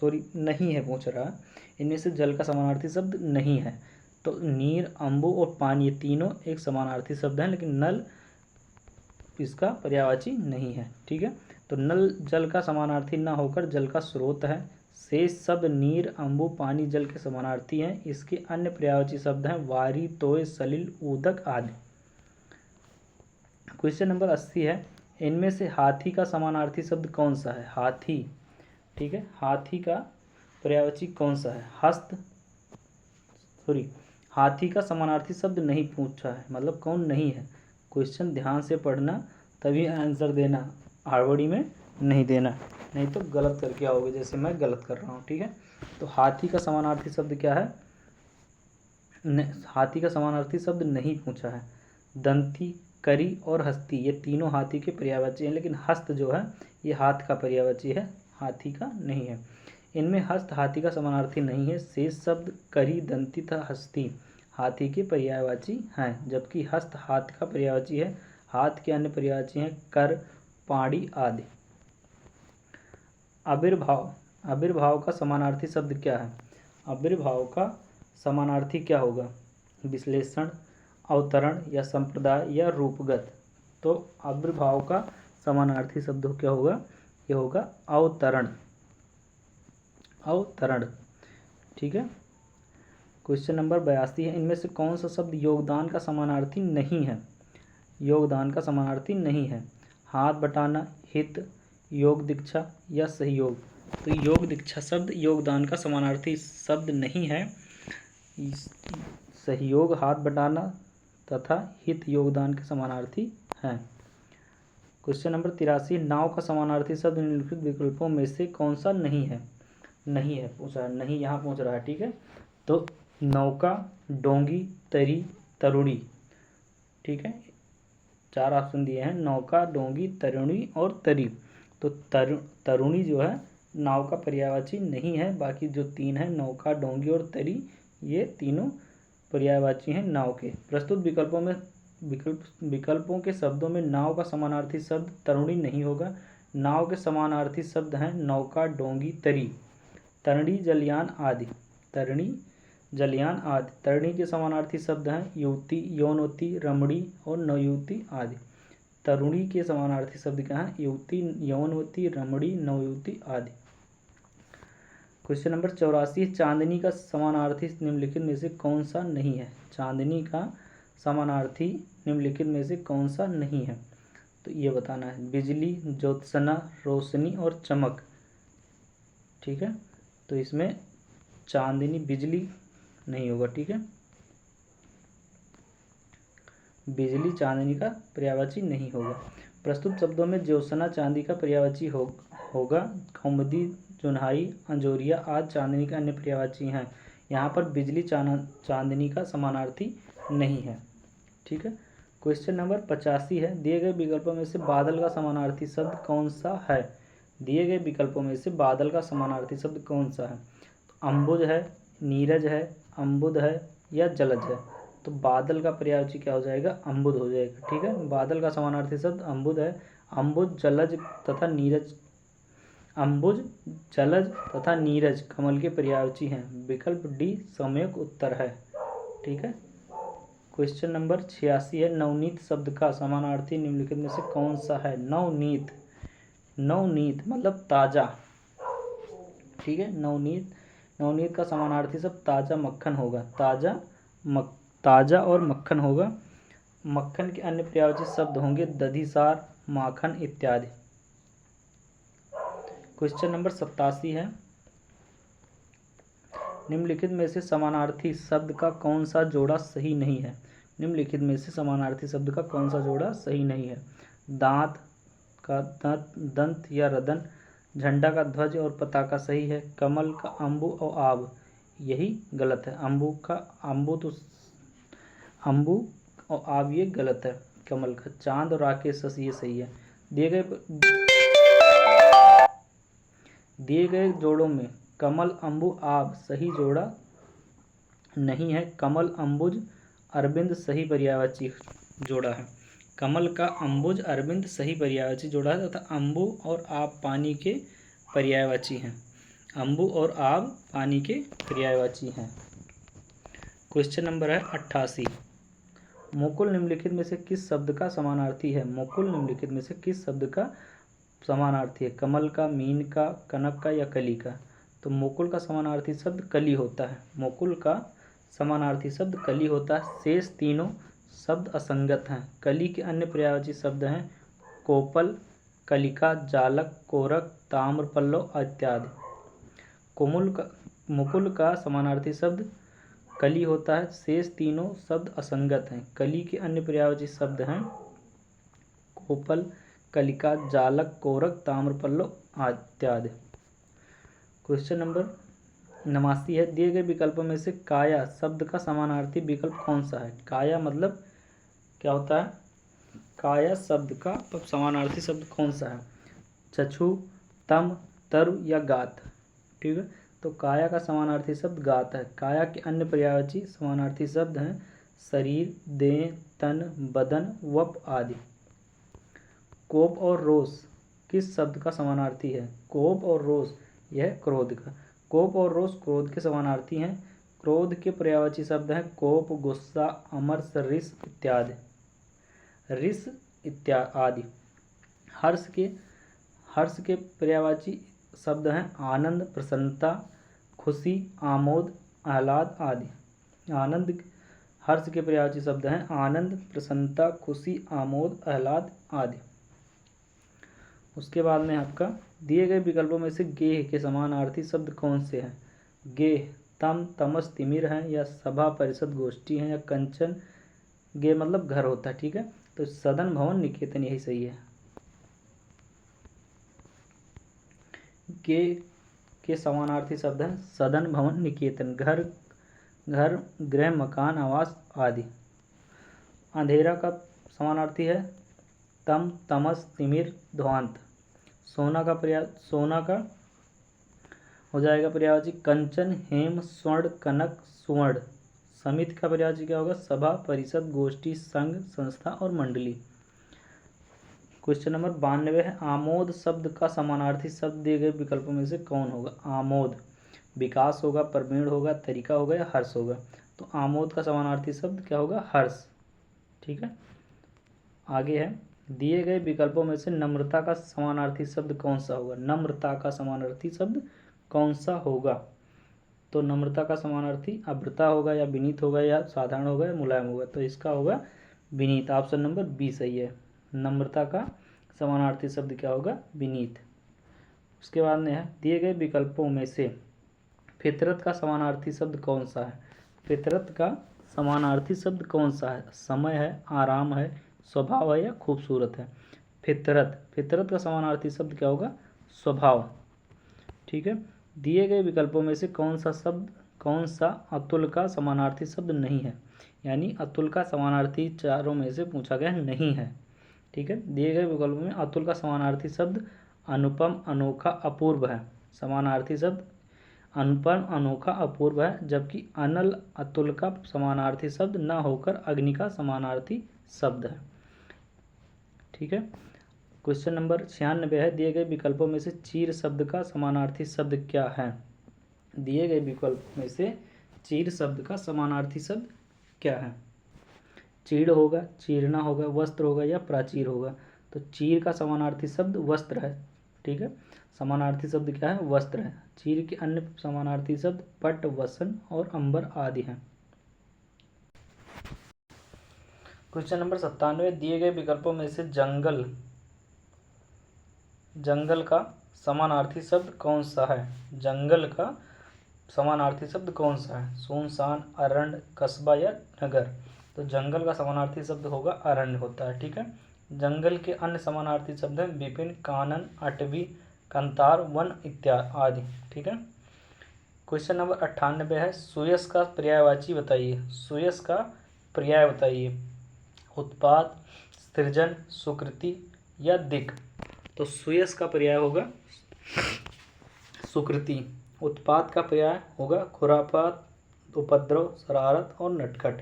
नहीं है पूछ रहा। इनमें से जल का समानार्थी शब्द नहीं है। तो नीर, अम्बु और पानी ये तीनों एक समानार्थी शब्द हैं, लेकिन नल इसका पर्यायवाची नहीं है। ठीक है, तो नल जल का समानार्थी ना होकर जल का स्रोत है। शेष शब्द नीर, अम्बु, पानी जल के समानार्थी हैं। इसके अन्य पर्यायवाची शब्द हैं वारी, तोय, सलिल, ऊदक आदि। क्वेश्चन नंबर 80 है, इनमें से हाथी का समानार्थी शब्द कौन सा है? हाथी, ठीक है, हाथी का पर्यायवाची कौन सा है? हस्त, सॉरी, हाथी का समानार्थी शब्द नहीं पूछा है, मतलब कौन नहीं है। क्वेश्चन ध्यान से पढ़ना तभी आंसर देना, हड़बड़ी में नहीं देना, नहीं तो गलत करके आओगे जैसे मैं गलत कर रहा हूँ, ठीक है। तो हाथी का समानार्थी शब्द क्या है? हाथी का समानार्थी शब्द नहीं पूछा है। दंती, करी और हस्ती ये तीनों हाथी के पर्यायवाची हैं, लेकिन हस्त जो है ये हाथ का पर्यायवाची है, हाथी का नहीं है। इनमें हस्त हाथी का समानार्थी नहीं है। शेष शब्द करी, दंती तथा हस्ती हाथी के पर्यायवाची हैं, जबकि हस्त हाथ का पर्यायवाची है। हाथ के अन्य पर्यायवाची हैं कर, पाड़ी आदि। आविर्भाव, आविर्भाव का समानार्थी शब्द क्या है? आविर्भाव का समानार्थी क्या होगा? विश्लेषण, अवतरण या संप्रदाय या रूपगत। तो आविर्भाव का समानार्थी शब्द क्या होगा? ये होगा अवतरण, अवतरण, ठीक है। क्वेश्चन नंबर 82 है, इनमें से कौन सा शब्द योगदान का समानार्थी नहीं है? योगदान का समानार्थी नहीं है। हाथ बटाना, हित, योग दीक्षा या सहयोग। तो योग दीक्षा शब्द योगदान का समानार्थी शब्द नहीं है। सहयोग हाथ बटाना तथा हित योगदान के समानार्थी हैं। क्वेश्चन नंबर 83, नाव का समानार्थी शब्द निम्नलिखित विकल्पों में से कौन सा नहीं है? नहीं है पूछा, नहीं यहाँ पूछ रहा है, ठीक है। तो नौका, डोंगी, तरी, तरुणी, ठीक है, 4 ऑप्शन दिए हैं, नौका, डोंगी, तरुणी और तरी। तो तरुणी जो है नाव का पर्यायवाची नहीं है। बाकी जो 3 है, नौका, डोंगी और तरी, ये तीनों पर्यायवाची हैं नाव के। प्रस्तुत विकल्पों के शब्दों में नाव का समानार्थी शब्द तरुणी नहीं होगा। नाव के समानार्थी शब्द हैं नौका, डोंगी, तरी, तरणी, जलयान आदि। तरणी, जलयान आदि। तरणी के समानार्थी शब्द हैं युवती, यौनवती, रमणी और नवयुवती आदि। तरुणी के समानार्थी शब्द क्या हैं? युवती, यौनवती, रमणी, नवयुवती आदि। क्वेश्चन नंबर 84, चांदनी का समानार्थी निम्नलिखित में से कौन सा नहीं है? चांदनी का समानार्थी निम्नलिखित में से कौन सा नहीं है? तो ये बताना है। बिजली, ज्योत्सना, रोशनी और चमक, ठीक है। तो इसमें चांदनी, बिजली नहीं होगा, ठीक है। बिजली चांदनी का पर्यायवाची नहीं होगा। प्रस्तुत शब्दों में ज्योत्सना चांदी का पर्यायवाची होगा। कौमुदी, जुनहाई, अंजोरिया आदि चांदनी के अन्य पर्यायवाची हैं। यहाँ पर बिजली चांदनी का समानार्थी नहीं है, ठीक है। क्वेश्चन नंबर 85 है, दिए गए विकल्पों में से बादल का समानार्थी शब्द कौन सा है? दिए गए विकल्पों में से बादल का समानार्थी शब्द कौन सा है? तो अम्बुज है, नीरज है, अम्बुद है या जलज है। तो बादल का पर्यायवाची क्या हो जाएगा? अम्बुद हो जाएगा, ठीक है। बादल का समानार्थी शब्द अम्बुद है। अम्बुज, जलज तथा नीरज, अम्बुज, जलज तथा नीरज कमल के पर्यायवाची हैं। विकल्प डी सम्यक उत्तर है, ठीक है। क्वेश्चन नंबर 86 है, नवनीत शब्द का समानार्थी निम्नलिखित में से कौन सा है? नवनीत, नवनीत मतलब ताजा, ठीक है। नवनीत, नवनीत का समानार्थी शब्द ताजा मक्खन होगा। ताजा और मक्खन होगा। मक्खन के अन्य पर्यायवाची शब्द होंगे दधिसार, माखन इत्यादि। क्वेश्चन नंबर 87 है, निम्नलिखित में से समानार्थी शब्द का कौन सा जोड़ा सही नहीं है? निम्नलिखित में से समानार्थी शब्द का कौन सा जोड़ा सही नहीं है? दांत का दंत या रदन, झंडा का ध्वज और पताका सही है। कमल का अम्बु और आब, यही गलत है। अम्बु का अम्बु और आब ये गलत है। कमल का चांद और राकेश ये सही है। दिए गए जोड़ों में कमल, अम्बु, आब सही जोड़ा नहीं है। कमल, अम्बुज, अरविंद सही पर्यायवाची जोड़ा है। कमल का अम्बुज, अरविंद सही पर्यायवाची जोड़ा है तथा अम्बु और आब पानी के पर्यायवाची हैं। अम्बु और आब पानी के पर्यायवाची हैं। क्वेश्चन नंबर है 88, मुकुल निम्नलिखित में से किस शब्द का समानार्थी है? मुकुल निम्नलिखित में से किस शब्द का समानार्थी है? कमल का, मीन का, कनक का या कली का। तो मुकुल का समानार्थी शब्द कली होता है। मुकुल का समानार्थी शब्द कली होता है। शेष तीनों शब्द असंगत हैं। कली के अन्य पर्यायवाची शब्द हैं कोपल, कलिका, जालक, कोरक, ताम्रपल्लव इत्यादि। मुकुल का समानार्थी शब्द कली होता है। शेष तीनों शब्द असंगत हैं। कली के अन्य पर्यायवाची शब्द हैं कोपल, कलिका, जालक, कोरक, ताम्रपल्लव इत्यादि। क्वेश्चन नंबर 89 है, दिए गए विकल्पों में से काया शब्द का समानार्थी विकल्प कौन सा है? काया मतलब क्या होता है? काया शब्द का समानार्थी शब्द कौन सा है? चक्षु, तम, तरु या गात। ठीक है, तो काया का समानार्थी शब्द गात है। काया के अन्य पर्यायवाची समानार्थी शब्द हैं शरीर, देह, तन, बदन, वप आदि। कोप और रोष किस शब्द का समानार्थी है? कोप और रोष यह क्रोध का। कोप और रोष क्रोध के समानार्थी हैं। क्रोध के पर्यायवाची शब्द हैं कोप, गुस्सा, अमर्ष, रिस इत्यादि। रिस इत्यादि। हर्ष के पर्यायवाची शब्द हैं आनंद, प्रसन्नता, खुशी, आमोद, आह्लाद आदि। हर्ष के पर्यायवाची शब्द हैं आनंद, प्रसन्नता, खुशी, आमोद, आह्लाद आदि। उसके बाद में आपका दिए गए विकल्पों में से गेह के समानार्थी शब्द कौन से हैं? गेह तम, तमस, तिमिर हैं या सभा, परिषद, गोष्ठी हैं या कंचन। गेह मतलब घर होता है। ठीक है, तो सदन, भवन, निकेतन यही सही है। गेह के समानार्थी शब्द हैं सदन, भवन, निकेतन, घर, गृह, मकान, आवास आदि। अंधेरा का समानार्थी है तम, तमस, तिमिर, ध्वांत। सोना का हो जाएगा पर्यायवाची कंचन, हेम, स्वर्ण, कनक, सुवर्ण। समिति का पर्यायवाची क्या होगा? सभा, परिषद, गोष्ठी, संघ, संस्था और मंडली। क्वेश्चन नंबर 92 है, आमोद शब्द का समानार्थी शब्द दिए गए विकल्पों में से कौन होगा? आमोद विकास होगा, प्रवीण होगा, तरीका होगा या हर्ष होगा। तो आमोद का समानार्थी शब्द क्या होगा? हर्ष। ठीक है, आगे है, दिए गए विकल्पों में से नम्रता का समानार्थी शब्द कौन सा होगा? नम्रता का समानार्थी शब्द कौन सा होगा? तो नम्रता का समानार्थी अभ्रता होगा या विनीत होगा या साधारण होगा या मुलायम होगा। तो इसका होगा विनीत। ऑप्शन नंबर बी सही है। नम्रता का समानार्थी शब्द क्या होगा? विनीत। उसके बाद में है, दिए गए विकल्पों में से फितरत का समानार्थी शब्द कौन सा है? फितरत का समानार्थी शब्द कौन सा है? समय है, आराम है, स्वभाव है या खूबसूरत है। फितरत का समानार्थी शब्द क्या होगा? स्वभाव। ठीक है, दिए गए विकल्पों में से कौन सा अतुल का समानार्थी शब्द नहीं है? यानी अतुल का समानार्थी चारों में से पूछा गया नहीं है। ठीक है, दिए गए विकल्पों में अतुल का समानार्थी शब्द अनुपम, अनोखा, अपूर्व है। समानार्थी शब्द अनुपम, अनोखा, अपूर्व है, जबकि अनल अतुल का समानार्थी शब्द न होकर अग्नि का समानार्थी शब्द है। ठीक है, क्वेश्चन नंबर 96 है, दिए गए विकल्पों में से चीर शब्द का समानार्थी शब्द क्या है? दिए गए विकल्पों में से चीर शब्द का समानार्थी शब्द क्या है? चीड़ होगा, चीरना होगा, वस्त्र होगा या प्राचीर होगा। तो चीर का समानार्थी शब्द वस्त्र है। ठीक है, समानार्थी शब्द क्या है? वस्त्र है। चीर के अन्य समानार्थी शब्द पट, वसन और अंबर आदि हैं। क्वेश्चन नंबर 97, दिए गए विकल्पों में से जंगल का समानार्थी शब्द कौन सा है? जंगल का समानार्थी शब्द कौन सा है? सुनसान, अरण्य, कस्बा या नगर। तो जंगल का समानार्थी शब्द होगा अरण्य होता है। ठीक है, जंगल के अन्य समानार्थी शब्द हैं विपिन, कानन, अटवी, कंतार, वन इत्यादि आदि। ठीक है, क्वेश्चन नंबर 98 है, सुयश का पर्यायवाची बताइए। सुयश का पर्याय बताइए। उत्पाद, सृजन, सुकृति या दिक्। तो सुयश का पर्याय होगा सुकृति। उत्पाद का पर्याय होगा खुरापात, उपद्रव, शरारत और नटखट।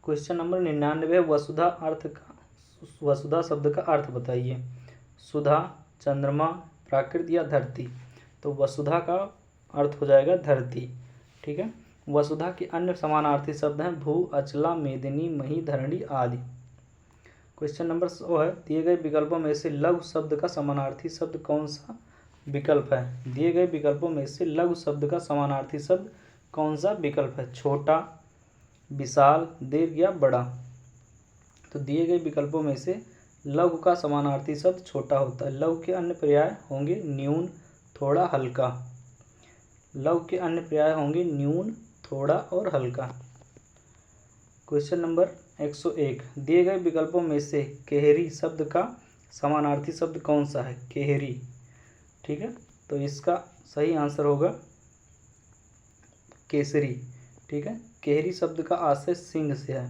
क्वेश्चन नंबर 99, वसुधा शब्द का अर्थ बताइए। सुधा, चंद्रमा, प्राकृत या धरती। तो वसुधा का अर्थ हो जाएगा धरती। ठीक है, वसुधा के अन्य समानार्थी शब्द हैं भू, अचला, मेदिनी, मही, धरणी आदि। क्वेश्चन नंबर 100 है, दिए गए विकल्पों में से लघु शब्द का समानार्थी शब्द कौन सा विकल्प है? दिए गए विकल्पों में से लघु शब्द का समानार्थी शब्द कौन सा विकल्प है? छोटा, विशाल, दीर्घ या बड़ा। तो दिए गए विकल्पों में से लघु का समानार्थी शब्द छोटा होता है। लघु के अन्य पर्याय होंगे न्यून, थोड़ा, हल्का। लघु के अन्य पर्याय होंगे न्यून, थोड़ा और हल्का। क्वेश्चन नंबर 101, दिए गए विकल्पों में से केहरी शब्द का समानार्थी शब्द कौन सा है? केहरी। ठीक है, तो इसका सही आंसर होगा केसरी। ठीक है, केहरी शब्द का आशय सिंह से है,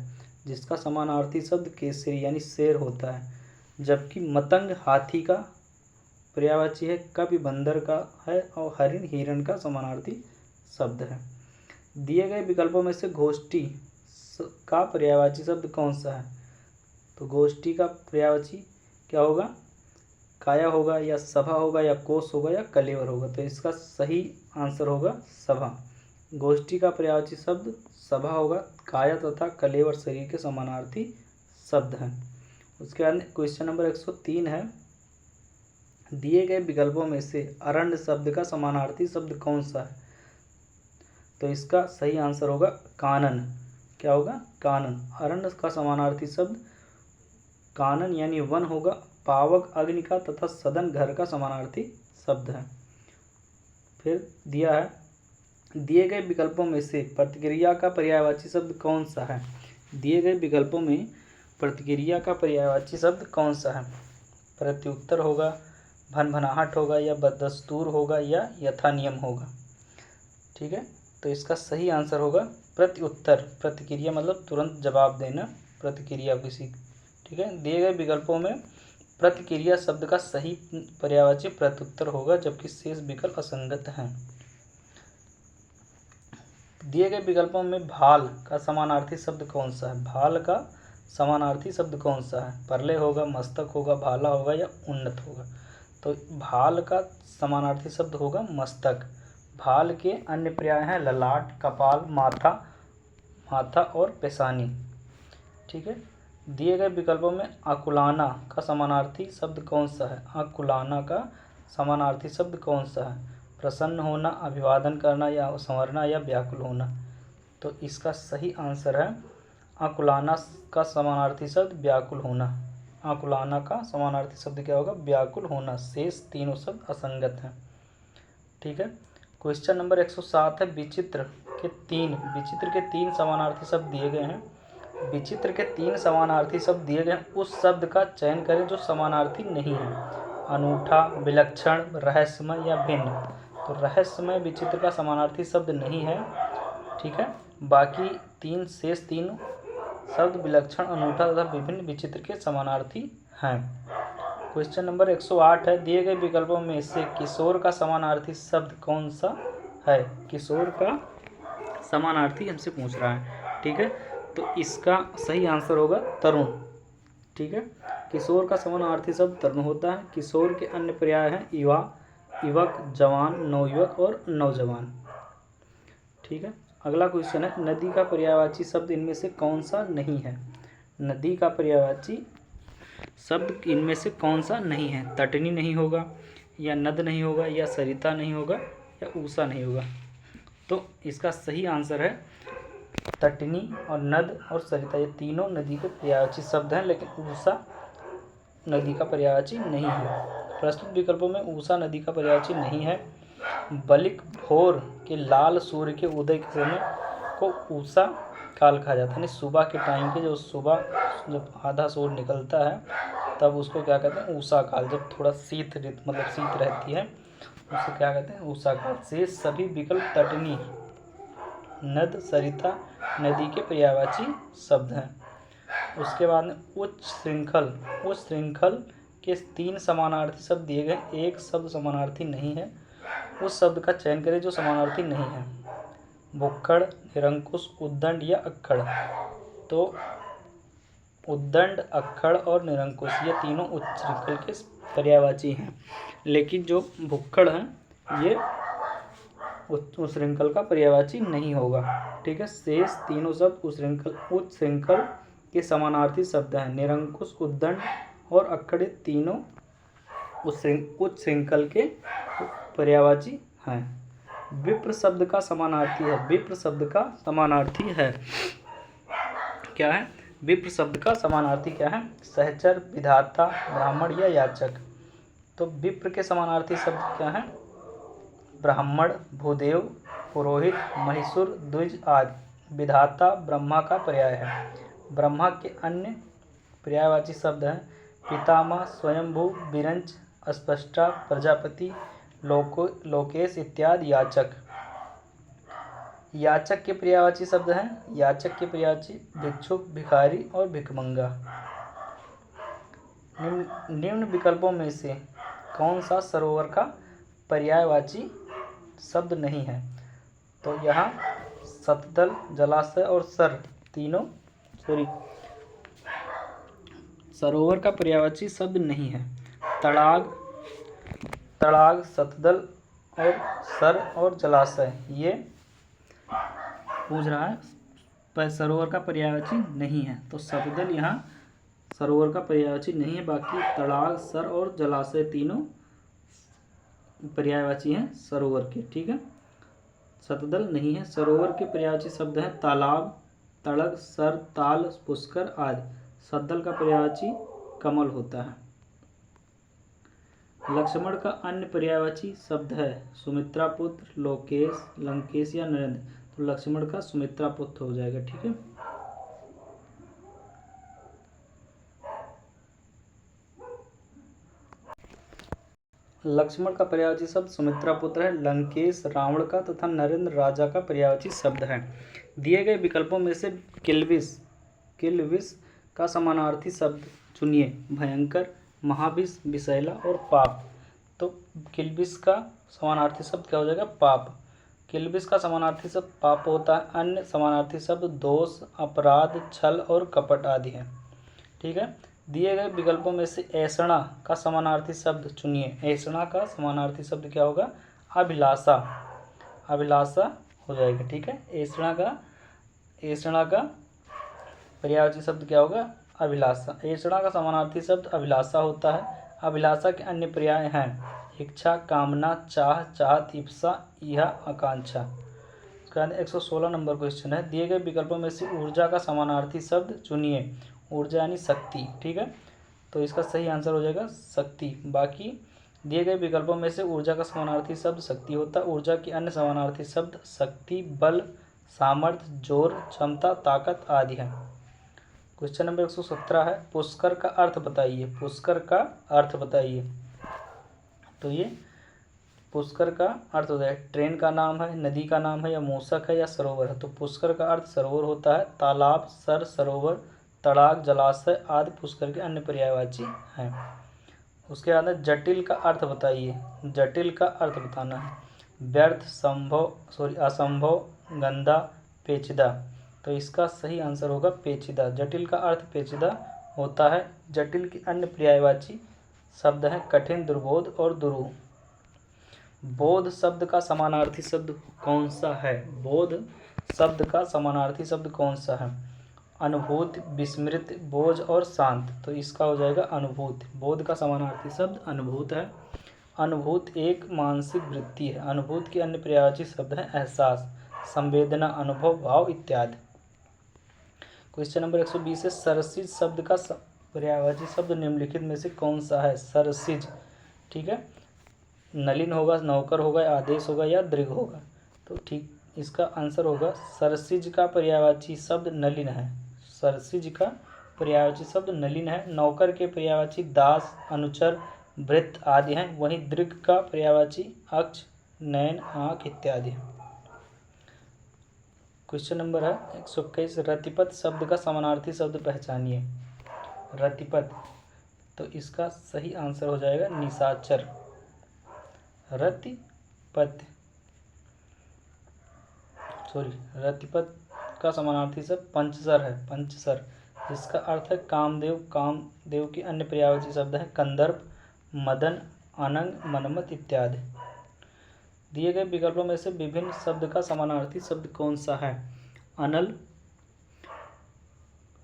जिसका समानार्थी शब्द केसरी यानी शेर होता है। जबकि मतंग हाथी का पर्यायवाची है, कवि बंदर का है और हरिण हिरण का समानार्थी शब्द है। दिए गए विकल्पों में से गोष्ठी का पर्यायवाची शब्द कौन सा है? तो गोष्ठी का पर्यायवाची क्या होगा? काया होगा या सभा होगा या कोष होगा या कलेवर होगा। तो इसका सही आंसर होगा सभा। गोष्ठी का पर्यायवाची शब्द सभा होगा। काया तथा कलेवर शरीर के समानार्थी शब्द हैं। उसके बाद क्वेश्चन नंबर 103 है, दिए गए विकल्पों में से अरण्य शब्द का समानार्थी शब्द कौन सा है? तो इसका सही आंसर होगा कानन। क्या होगा? कानन। अरण्य का समानार्थी शब्द कानन यानी वन होगा। पावक अग्नि का तथा सदन घर का समानार्थी शब्द है। फिर दिया है, दिए गए विकल्पों में से प्रतिक्रिया का पर्यायवाची शब्द कौन सा है? दिए गए विकल्पों में प्रतिक्रिया का पर्यायवाची शब्द कौन सा है? प्रत्युत्तर होगा, भनभनाहट होगा या बदस्तूर होगा या यथानियम होगा। ठीक है, तो इसका सही आंसर होगा प्रत्युत्तर। प्रतिक्रिया मतलब तुरंत जवाब देना, प्रतिक्रिया किसी। ठीक है, दिए गए विकल्पों में प्रतिक्रिया शब्द का सही पर्यायवाची प्रत्युत्तर होगा, जबकि शेष विकल्प असंगत हैं। दिए गए विकल्पों में भाल का समानार्थी शब्द कौन सा है? भाल का समानार्थी शब्द कौन सा है? परले होगा, मस्तक होगा, भाला होगा या उन्नत होगा। तो भाल का समानार्थी शब्द होगा मस्तक। भाल के अन्य पर्याय हैं ललाट, कपाल, माथा और पेशानी। ठीक है, दिए गए विकल्पों में अकुलाना का समानार्थी शब्द कौन सा है? अकुलाना का समानार्थी शब्द कौन सा है? प्रसन्न होना, अभिवादन करना या संवरना या व्याकुल होना। तो इसका सही आंसर है अकुलाना का समानार्थी शब्द व्याकुल होना। अकुलाना का समानार्थी शब्द क्या होगा? व्याकुल होना। शेष तीनों शब्द असंगत हैं। ठीक है, क्वेश्चन नंबर 107 है, विचित्र के तीन समानार्थी शब्द दिए गए हैं। विचित्र के 3 समानार्थी शब्द दिए गए हैं, उस शब्द का चयन करें जो समानार्थी नहीं है। अनूठा, विलक्षण, रहस्यमय या भिन्न। तो रहस्यमय विचित्र का समानार्थी शब्द नहीं है। ठीक है, बाकी शेष तीन शब्द विलक्षण, अनूठा तथा विभिन्न विचित्र के समानार्थी हैं। क्वेश्चन नंबर 108 है, दिए गए विकल्पों में से किशोर का समानार्थी शब्द कौन सा है? किशोर का समानार्थी हमसे पूछ रहा है। ठीक है, तो इसका सही आंसर होगा तरुण। ठीक है, किशोर का समानार्थी शब्द तरुण होता है। किशोर के अन्य पर्याय हैं युवा, युवक, जवान, नवयुवक और नौजवान। ठीक है, अगला क्वेश्चन है, नदी का पर्यायवाची शब्द इनमें से कौन सा नहीं है? नदी का पर्यायवाची शब्द इनमें से कौन सा नहीं है? तटनी नहीं होगा या नद नहीं होगा या सरिता नहीं होगा या ऊषा नहीं होगा। तो इसका सही आंसर है तटनी और नद और सरिता, ये तीनों नदी के पर्यायवाची शब्द हैं, लेकिन ऊषा नदी का पर्यायवाची नहीं है। प्रस्तुत विकल्पों में ऊषा नदी का पर्यायवाची नहीं है। बलिक भोर के लाल सूर्य के उदय के समय को ऊषा काल कहा जाता है, यानी सुबह के टाइम के जब आधा सूर्य निकलता है तब उसको क्या कहते हैं? ऊषा काल। जब थोड़ा शीत रहती है उसे क्या कहते हैं? ऊषा काल। शेष सभी विकल्प तटनी, नद, सरिता नदी के पर्यायवाची शब्द हैं। उसके बाद में उच्च श्रृंखल के 3 समानार्थी शब्द दिए गए। एक शब्द समानार्थी नहीं है, उस शब्द का चयन करें जो समानार्थी नहीं है। भुक्खड़, निरंकुश, उद्दंड या अक्खड़। तो उद्दंड, अक्खड़ और निरंकुश ये तीनों उच्च श्रृंखल के पर्यायवाची हैं, लेकिन जो भुक्खड़ हैं ये उच्च श्रृंखल का पर्यायवाची नहीं होगा। ठीक है, शेष तीनों शब्द उच्च श्रृंखल के समानार्थी शब्द हैं। निरंकुश, उद्दंड और अक्खड़ तीनों उच्च श्रृंखल के पर्यायवाची हैं। विप्र शब्द का समानार्थी है। विप्र शब्द का समानार्थी है क्या है? विप्र शब्द का समानार्थी क्या है? सहचर, विधाता, ब्राह्मण या याचक। तो विप्र के समानार्थी शब्द क्या है? ब्राह्मण, भूदेव, पुरोहित, महिषुर, द्विज आदि। विधाता ब्रह्मा का पर्याय है। ब्रह्मा के अन्य पर्यायवाची शब्द हैं पितामह, स्वयंभू, विरंच, अस्पष्टा, प्रजापति, लोकेश इत्यादि। याचक, याचक के पर्यायवाची शब्द हैं याचक के पर्यायवाची भिक्षुक, भिखारी और भिखमंगा। निम्न विकल्पों में से कौन सा सरोवर का पर्यायवाची शब्द नहीं है? तो यहाँ सतदल, जलाशय और सर तीनों सरोवर का पर्यायवाची शब्द नहीं है। तड़ाग, सतदल और सर और जलाशय ये पूछ रहा है पर सरोवर का पर्यायवाची नहीं है। तो सतदल यहाँ सरोवर का पर्यायवाची नहीं है, बाकी तड़ाग, सर और जलाशय तीनों पर्यायवाची हैं सरोवर के। ठीक है, सतदल नहीं है। सरोवर के पर्यायवाची शब्द हैं तालाब, तड़ग, सर, ताल, पुष्कर आदि। सतदल का पर्यायवाची कमल होता है। लक्ष्मण का अन्य पर्यायवाची शब्द है सुमित्रा पुत्र, लोकेश, लंकेश या नरेंद्र। तो लक्ष्मण का सुमित्रा पुत्र हो जाएगा। ठीक है, लक्ष्मण का पर्यायवाची शब्द सुमित्रा पुत्र है। लंकेश रावण का तथा नरेंद्र राजा का पर्यायवाची शब्द है। दिए गए विकल्पों में से किल्विष का समानार्थी शब्द चुनिए। भयंकर, महाविष, विषैला और पाप। तो किल्विष का समानार्थी शब्द क्या हो जाएगा? पाप। किल्विष का समानार्थी शब्द पाप होता है। अन्य समानार्थी शब्द दोष, अपराध, छल और कपट आदि है। ठीक है, दिए गए विकल्पों में से ऐषणा का समानार्थी शब्द चुनिए। ऐषणा का समानार्थी शब्द क्या होगा? अभिलाषा। अभिलाषा हो जाएगा। ठीक है, ऐषणा का पर्यायवाची शब्द क्या होगा? अभिलाषा। ऐषणा का समानार्थी शब्द अभिलाषा होता है। अभिलाषा के अन्य पर्याय हैं इच्छा, कामना, चाह, चाहत, इप्सा, यह आकांक्षा। उसके बाद 116 नंबर क्वेश्चन है। दिए गए विकल्पों में से ऊर्जा का समानार्थी शब्द चुनिए। ऊर्जा यानी शक्ति। ठीक है, तो इसका सही आंसर हो जाएगा शक्ति। बाकी दिए गए विकल्पों में से ऊर्जा का समानार्थी शब्द शक्ति होता है। ऊर्जा के अन्य समानार्थी शब्द शक्ति, बल, सामर्थ्य, जोर, क्षमता, ताकत आदि है। क्वेश्चन नंबर 117 है पुष्कर का अर्थ बताइए। पुष्कर का अर्थ बताइए। तो ये पुष्कर का अर्थ होता है ट्रेन का नाम है, नदी का नाम है, या मूषक है, या सरोवर है। तो पुष्कर का अर्थ सरोवर होता है। तालाब, सर, सरोवर, तड़ाग, जलाशय आदि पुष्कर के अन्य पर्यायवाची हैं। उसके बाद जटिल का अर्थ बताइए। जटिल का अर्थ बताना है व्यर्थ, असंभव, गंदा, पेचीदा। तो इसका सही आंसर होगा पेचीदा। जटिल का अर्थ पेचीदा होता है। जटिल के अन्य पर्यायवाची शब्द हैं कठिन, दुर्बोध और दुरूह। बोध शब्द का समानार्थी शब्द कौन सा है? बोध शब्द का समानार्थी शब्द कौन सा है? अनुभूति, विस्मृत, बोझ और शांत। तो इसका हो जाएगा अनुभूत। बोध का समानार्थी शब्द अनुभूत है। अनुभूत एक मानसिक वृत्ति है। अनुभूत के अन्य पर्यायवाची शब्द हैं एहसास, संवेदना, अनुभव, भाव इत्यादि। क्वेश्चन नंबर 120 है सरसिज शब्द का पर्यायवाची शब्द निम्नलिखित में से कौन सा है? सरसिज। ठीक है, नलिन होगा, नौकर होगा, आदेश होगा या दृघ होगा। तो ठीक इसका आंसर होगा सरसिज का पर्यायवाची शब्द नलिन है। सरसिज का पर्यायवाची शब्द नलिन है। नौकर के पर्यायवाची दास, अनुचर, भृत्य आदि हैं। वहीं दृघ का पर्यायवाची अक्ष, नयन, आँख इत्यादि है। क्वेश्चन नंबर है 121 रतिपत शब्द का समानार्थी शब्द पहचानिए। रतिपत, तो इसका सही आंसर हो जाएगा निशाचर। रतिपत का समानार्थी शब्द पंचसर है। पंचसर, जिसका अर्थ है कामदेव। कामदेव के अन्य पर्यायवाची शब्द हैं कंदर्प, मदन, अनंग, मनमत इत्यादि। दिए गए विकल्पों में से विभिन्न शब्द का समानार्थी शब्द कौन सा है? अनल,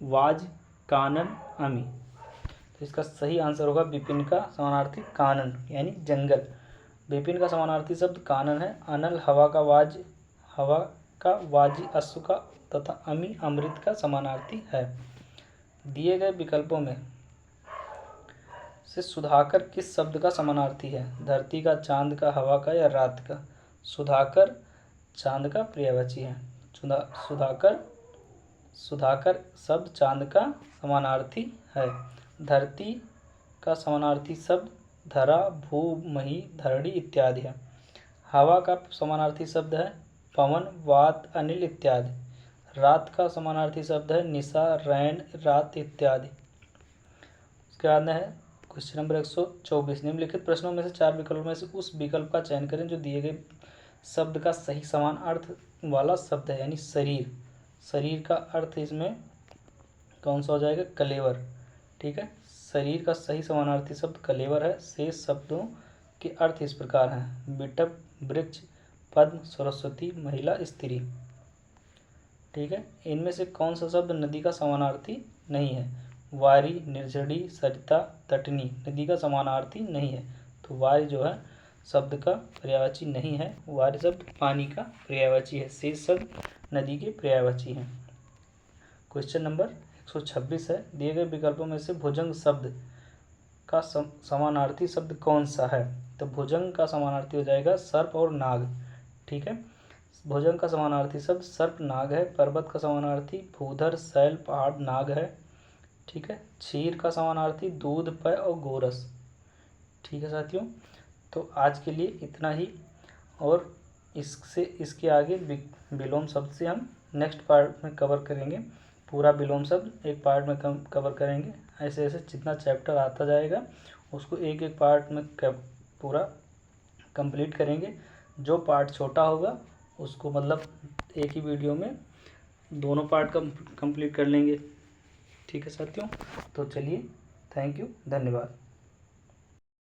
वाज, कानन, अमी। तो इसका सही आंसर होगा विपिन का समानार्थी कानन यानी जंगल। विपिन का समानार्थी शब्द कानन है। अनल हवा का वाजी, अश्व का तथा अमी अमृत का समानार्थी है। दिए गए विकल्पों में से सुधाकर किस शब्द का समानार्थी है? धरती का, चांद का, हवा का या रात का? सुधाकर चांद का पर्यायवाची है। सुधाकर शब्द चांद का समानार्थी है। धरती का समानार्थी शब्द धरा, भू, मही, धरणी इत्यादि है। हवा का समानार्थी शब्द है पवन, वात, अनिल इत्यादि। रात का समानार्थी शब्द है निशा, रैन, रात इत्यादि। उसके बाद है क्वेश्चन नंबर 124। निम्नलिखित प्रश्नों में से 4 विकल्पों में से उस विकल्प का चयन करें जो दिए गए शब्द का सही समान अर्थ वाला शब्द है। यानी शरीर, शरीर का अर्थ इसमें कौन सा हो जाएगा? कलेवर। ठीक है, शरीर का सही समानार्थी शब्द कलेवर है। शेष शब्दों के अर्थ इस प्रकार हैं: बिटप, वृक्ष, पद्म, सरस्वती, महिला, स्त्री। ठीक है, इनमें से कौन सा शब्द नदी का समानार्थी नहीं है? वारी, निर्झरी, सरिता, तटनी नदी का समानार्थी नहीं है। तो वारी जो है शब्द का पर्यायवाची नहीं है। वारी शब्द पानी का पर्यायवाची है। शेष शब्द नदी के पर्यायवाची हैं। क्वेश्चन नंबर 126 है। दिए गए विकल्पों में से भुजंग शब्द का समानार्थी शब्द कौन सा है? तो भुजंग का समानार्थी हो जाएगा सर्प और नाग। ठीक है, भुजंग का समानार्थी शब्द सर्प, नाग है। पर्वत का समानार्थी भूधर, शैल, पहाड़, नाग है। ठीक है, क्षीर का समानार्थी दूध, पेय और गोरस। ठीक है साथियों, तो आज के लिए इतना ही, और इसके आगे विलोम शब्द से हम नेक्स्ट पार्ट में कवर करेंगे। पूरा विलोम शब्द एक पार्ट में कवर करेंगे। ऐसे ऐसे जितना चैप्टर आता जाएगा उसको एक एक पार्ट में पूरा कंप्लीट करेंगे। जो पार्ट छोटा होगा उसको मतलब एक ही वीडियो में दोनों पार्ट कंप्लीट कर लेंगे। ठीक है साथियों, तो चलिए, थैंक यू, धन्यवाद।